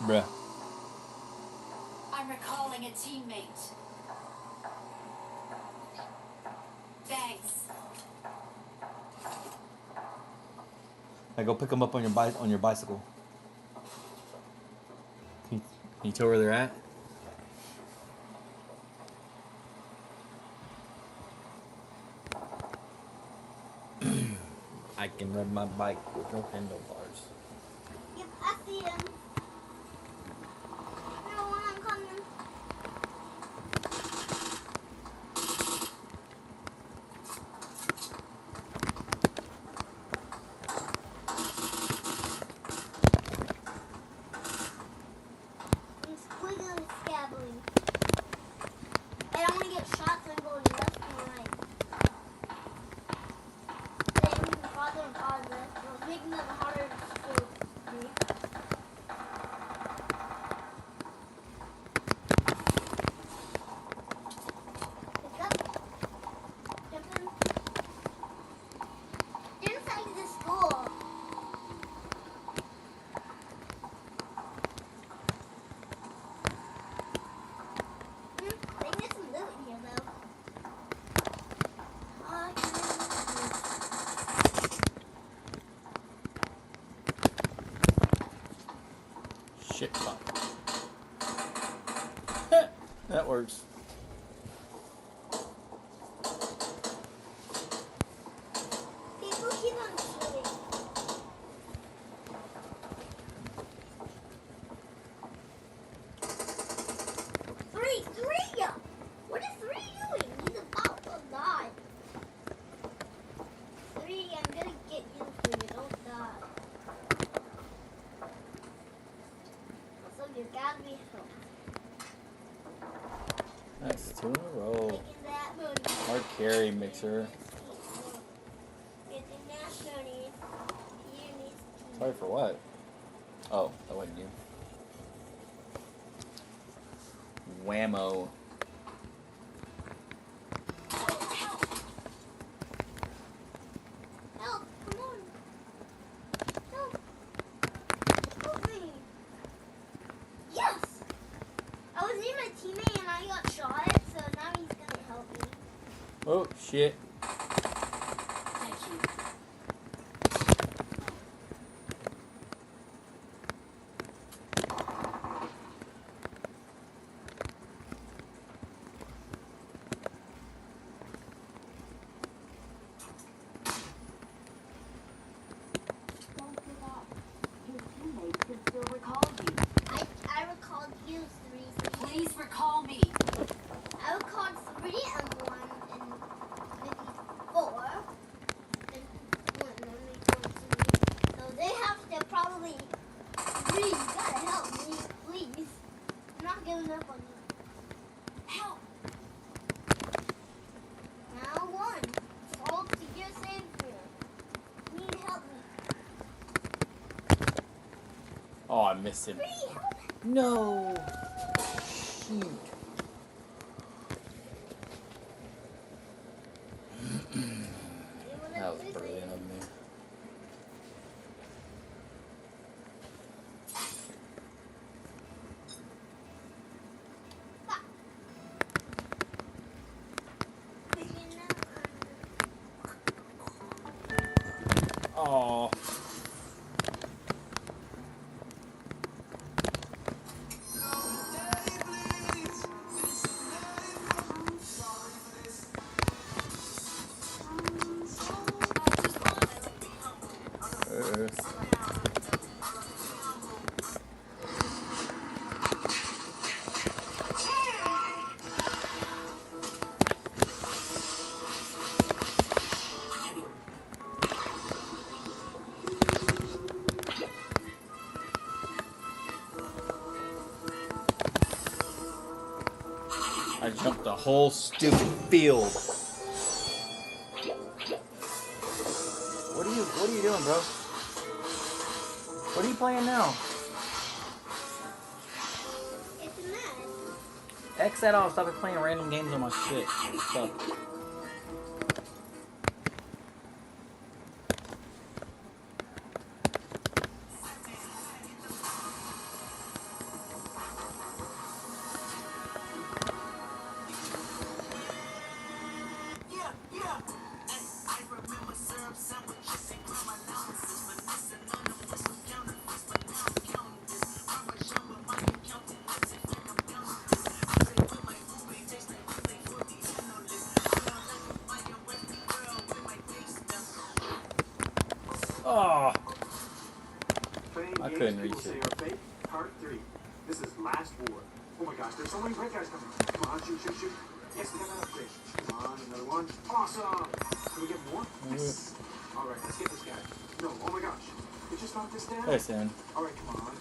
E: Bruh.
G: I'm recalling a teammate. Thanks.
E: I go pick them up on your bicycle. Can you tell where they're at? I can ride my bike with no handlebars.
F: Yep, I see him. No, I'm coming. I'm squiggling, scabbling. I don't want to get shot, so I'm going left and right. Then farther and farther. It's making it harder to shoot me. Pick up. Jump in. Get inside the school. They get some loot in here, though.
E: Shit, fuck. That works.
F: People keep on shooting. Three! What is three doing? He's about to die. Three, I'm gonna get you for you. Don't die. Also, you gotta be helped.
E: That's 2 in a row.
F: Making that money.
E: Hard carry, Mixer.
F: Getting that money. You need to
E: Sorry for what? Oh, that wasn't you. Whammo.
F: help! Come on! Help! Help me! Yes! I was near my teammate and I got shot, so now he's gonna help me.
E: Oh, shit.
G: Thank you. Don't give up. Your teammates can still recall you.
F: I recalled you three.
G: Please recall me.
F: I recalled three and one and giving up on you. Help! Now one. Hold to your savior. Need help me.
E: Oh, I missed him.
F: Free help!
E: No. Shoot. That was brilliant of me. Oh. I jumped the whole stupid field. What are you doing, bro? What are you playing now?
F: It's a mess.
E: X that off. Stop playing random games on my shit. Stuff. Oh, I couldn't reach it.
H: Part 3. This is Last War. Oh my gosh, there's so many red guys coming. Come on, shoot, shoot, shoot. Yes, we got that upgrade. Come on, another one. Awesome. Can we get more? Yes. All right, let's get this guy. No, oh my gosh. We just knocked this down.
E: Listen.
H: All right, come on, come on.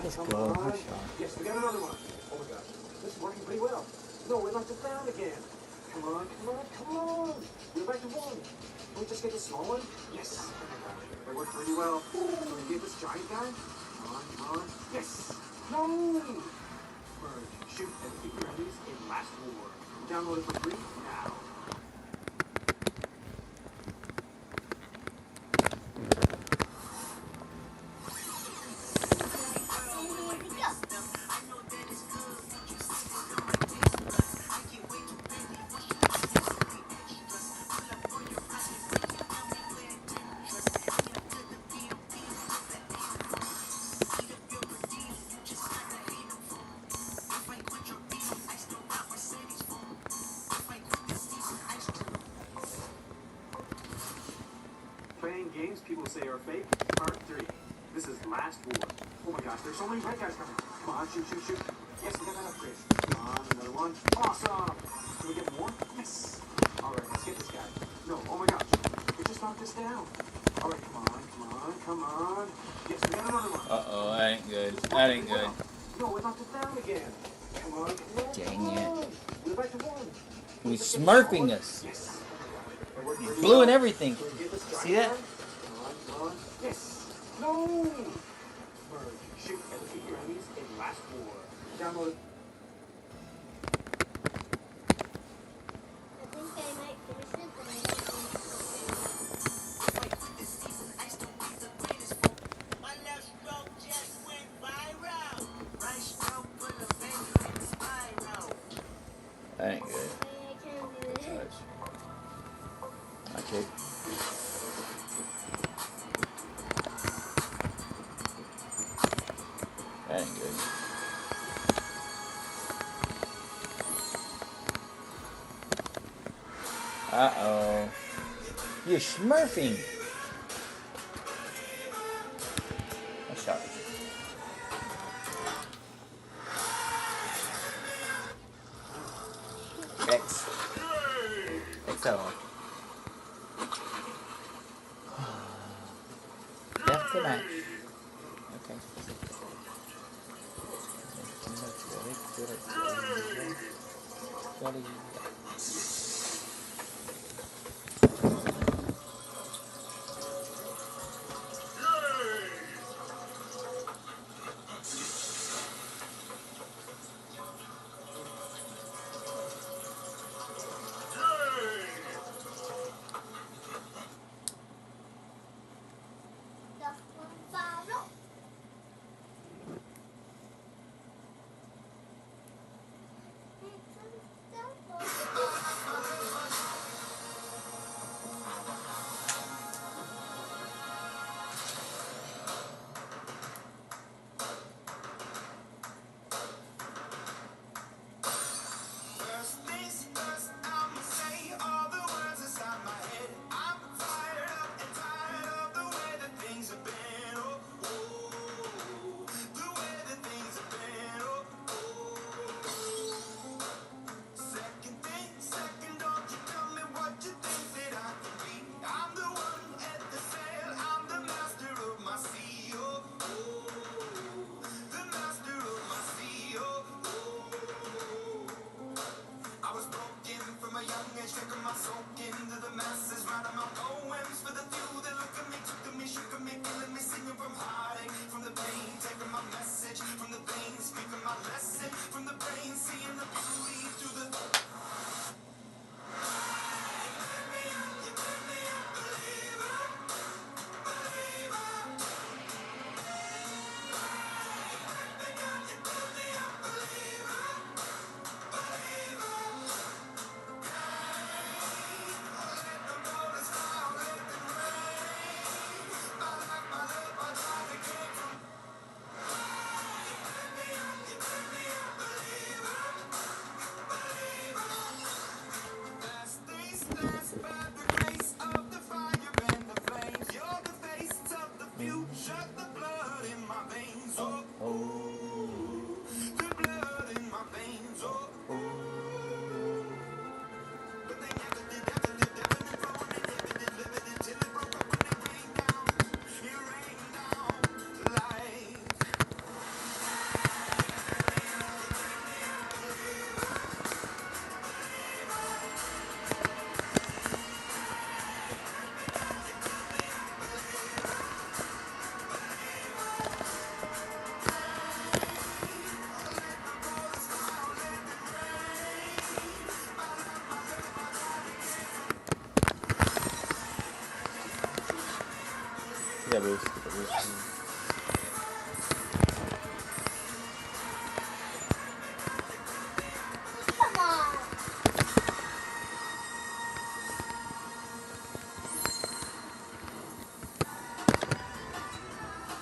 E: Let's
H: come
E: go.
H: on.
E: Nice shot.
H: Yes, we got another one. Oh my gosh. This is working pretty well. No, we knocked it down again. Come on, come on, come on. We're back to 1. Can we just get a small one? Yes. Oh my gosh. That worked pretty well. Can we get this giant guy? Come on, come on. Yes. No. Merge, shoot, and defeat your enemies in Last War. Download it for free now. Playing games people say are fake. Part 3. This is Last War. Oh my gosh, there's so many red guys coming. Come on, shoot, shoot, shoot. Yes, we got that upgrade. Come on, another one. Awesome. Can we get more? Yes. All right, let's get this guy. No, oh my gosh. We just knocked this down. All right, come on, come on, come on. Yes, we got another one.
E: Uh-oh, that ain't good. That ain't good.
H: No, we knocked it down again. Come on, come on.
E: Dang it.
H: We're back to 1.
E: He's smurfing us.
H: Yes.
E: He's blue and everything. See that?
H: Come on. Yes. No. Merge, shoot, and defeat your enemies in Last War. Download it.
F: I think I might finish it, but I don't
E: That ain't good.
F: think I can do it.
E: Touch. Okay. That ain't good. Uh-oh. You're smurfing. Nice shot. X. XL. That's the match. Okay. Yeah, boost.
F: Come on.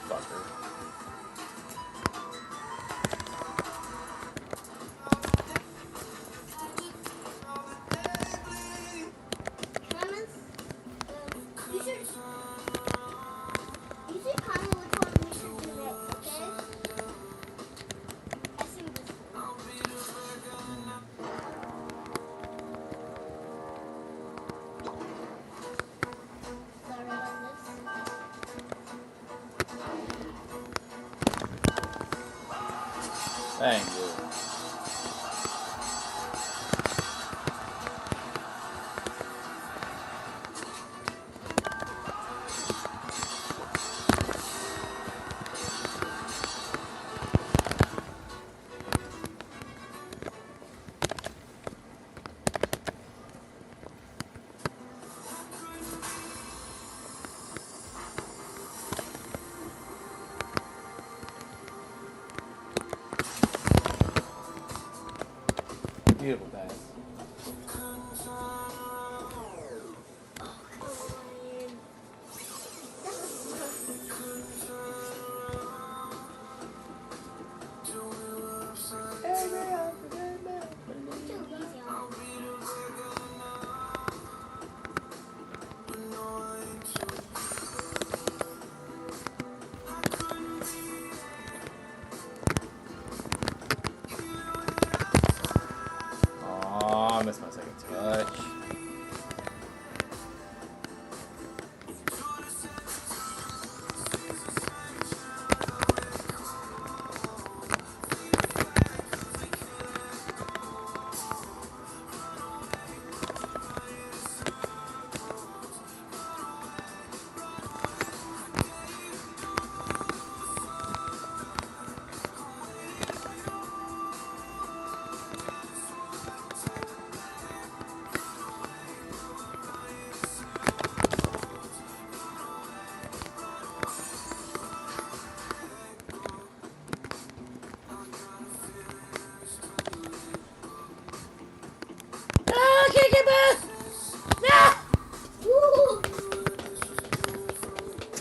E: Fucker.
F: Thomas, you should comment which one we should do next, okay? I think this one. Sorry on this.
E: Dang, dude.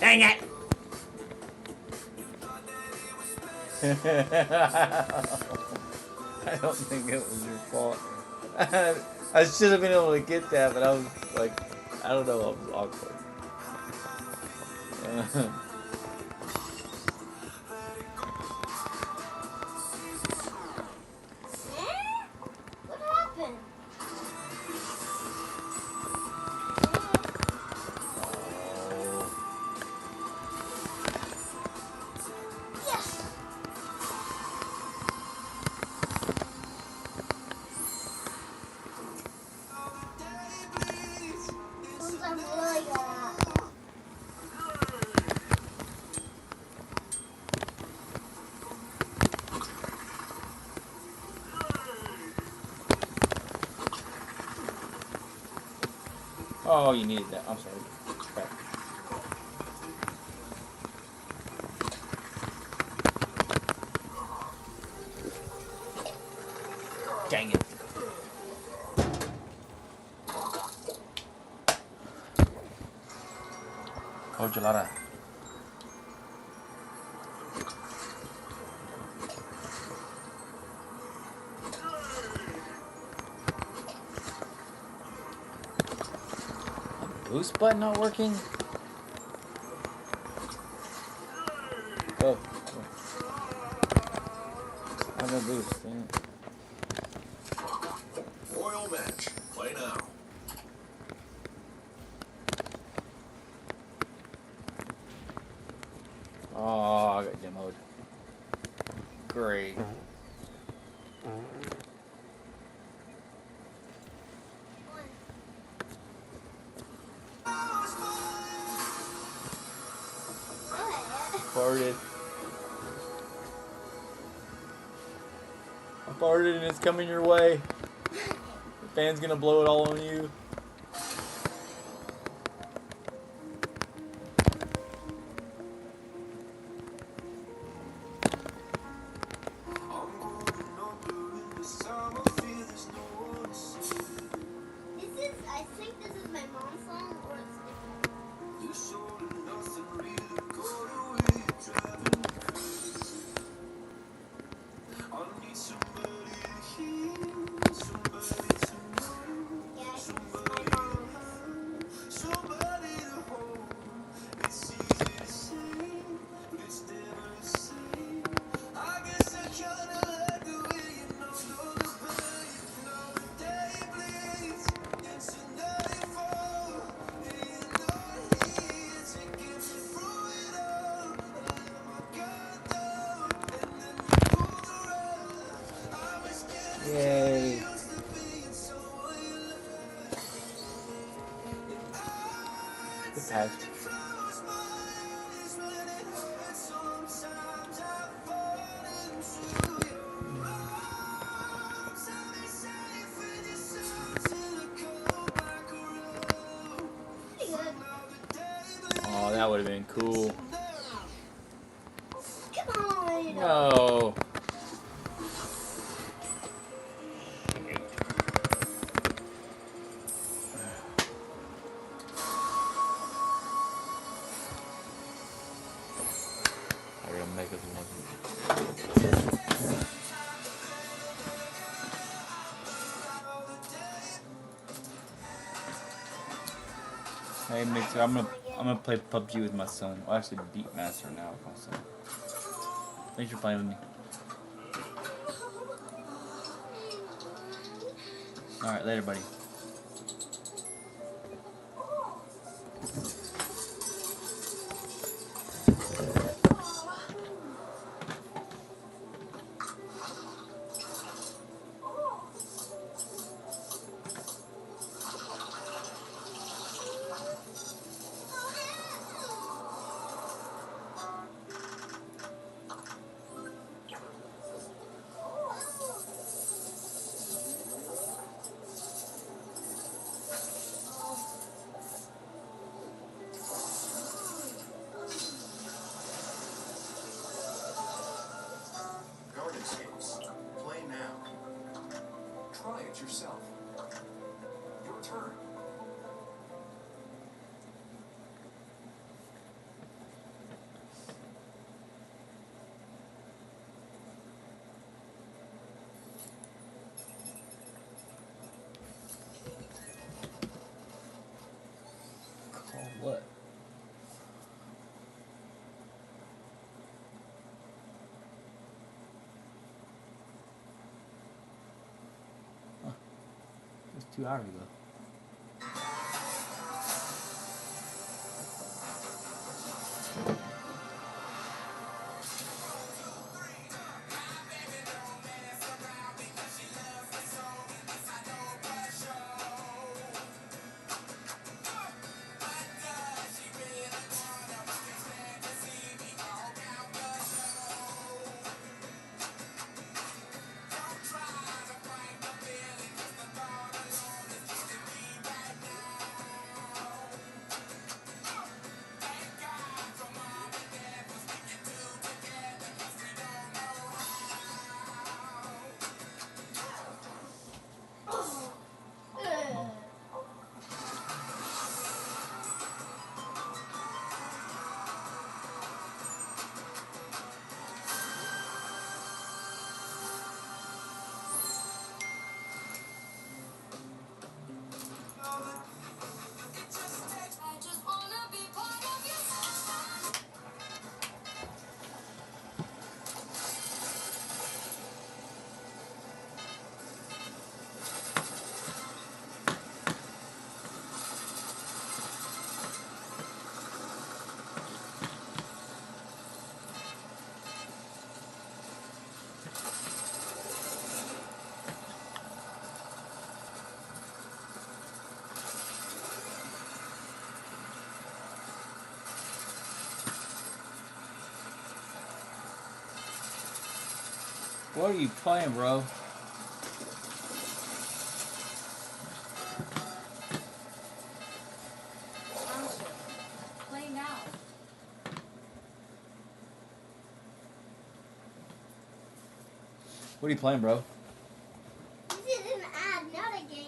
E: Dang it! I don't think it was your fault. I should have been able to get that, but I was like, I don't know, I was awkward.
F: What happened? Yes! Since I'm really good at.
E: Oh, you needed that. I'm sorry. Crap. Dang it. Oh, gelada. Boost button not working? Oh. I have no boost, dang it.
H: Royal match. Play now.
E: Oh, I got demoed. Great. Farted. I farted and it's coming your way. The fan's gonna blow it all on you.
F: I think this is my mom's song, or it's different. Yeah, it's my mom's.
E: Yay. It passed.
F: Pretty good.
E: Oh, that would have been cool.
F: Come on.
E: No. I'm gonna make it one. Hey, Mixer, I'm gonna play PUBG with my son. Well, actually, Beat Master now with my son. Thanks for playing with me. All right, later, buddy. 2 hours ago. What are you playing, bro?
G: Play now.
E: What are you playing, bro?
F: This is an ad, not a game.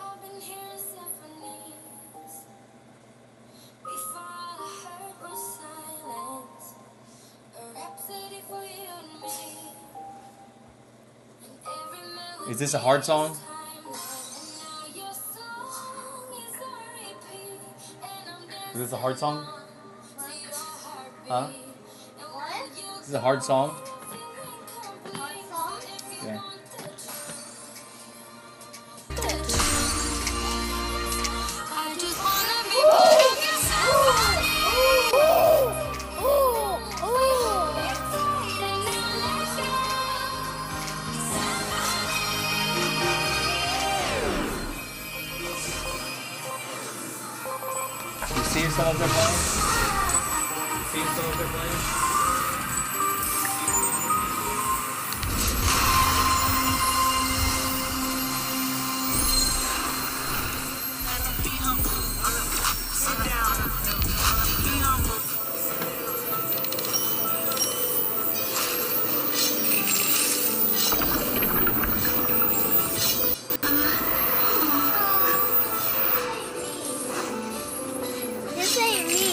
G: I've been hearing symphonies. Before all I heard was silence. A rhapsody for you and me. And every melody
E: Is this a hard song?
G: is timeless. And now your song is on repeat. And I'm
E: Is this a
G: dancing
E: hard song?
G: along to your heartbeat.
E: Huh?
G: And when you
E: Is this a hard song?
G: feeling complete,
F: Hard song?
G: if you
E: Yeah.
G: want the I just wanna be part of your symphony.
E: You see yourself up there playing? You see yourself up there playing?
F: This ain't me.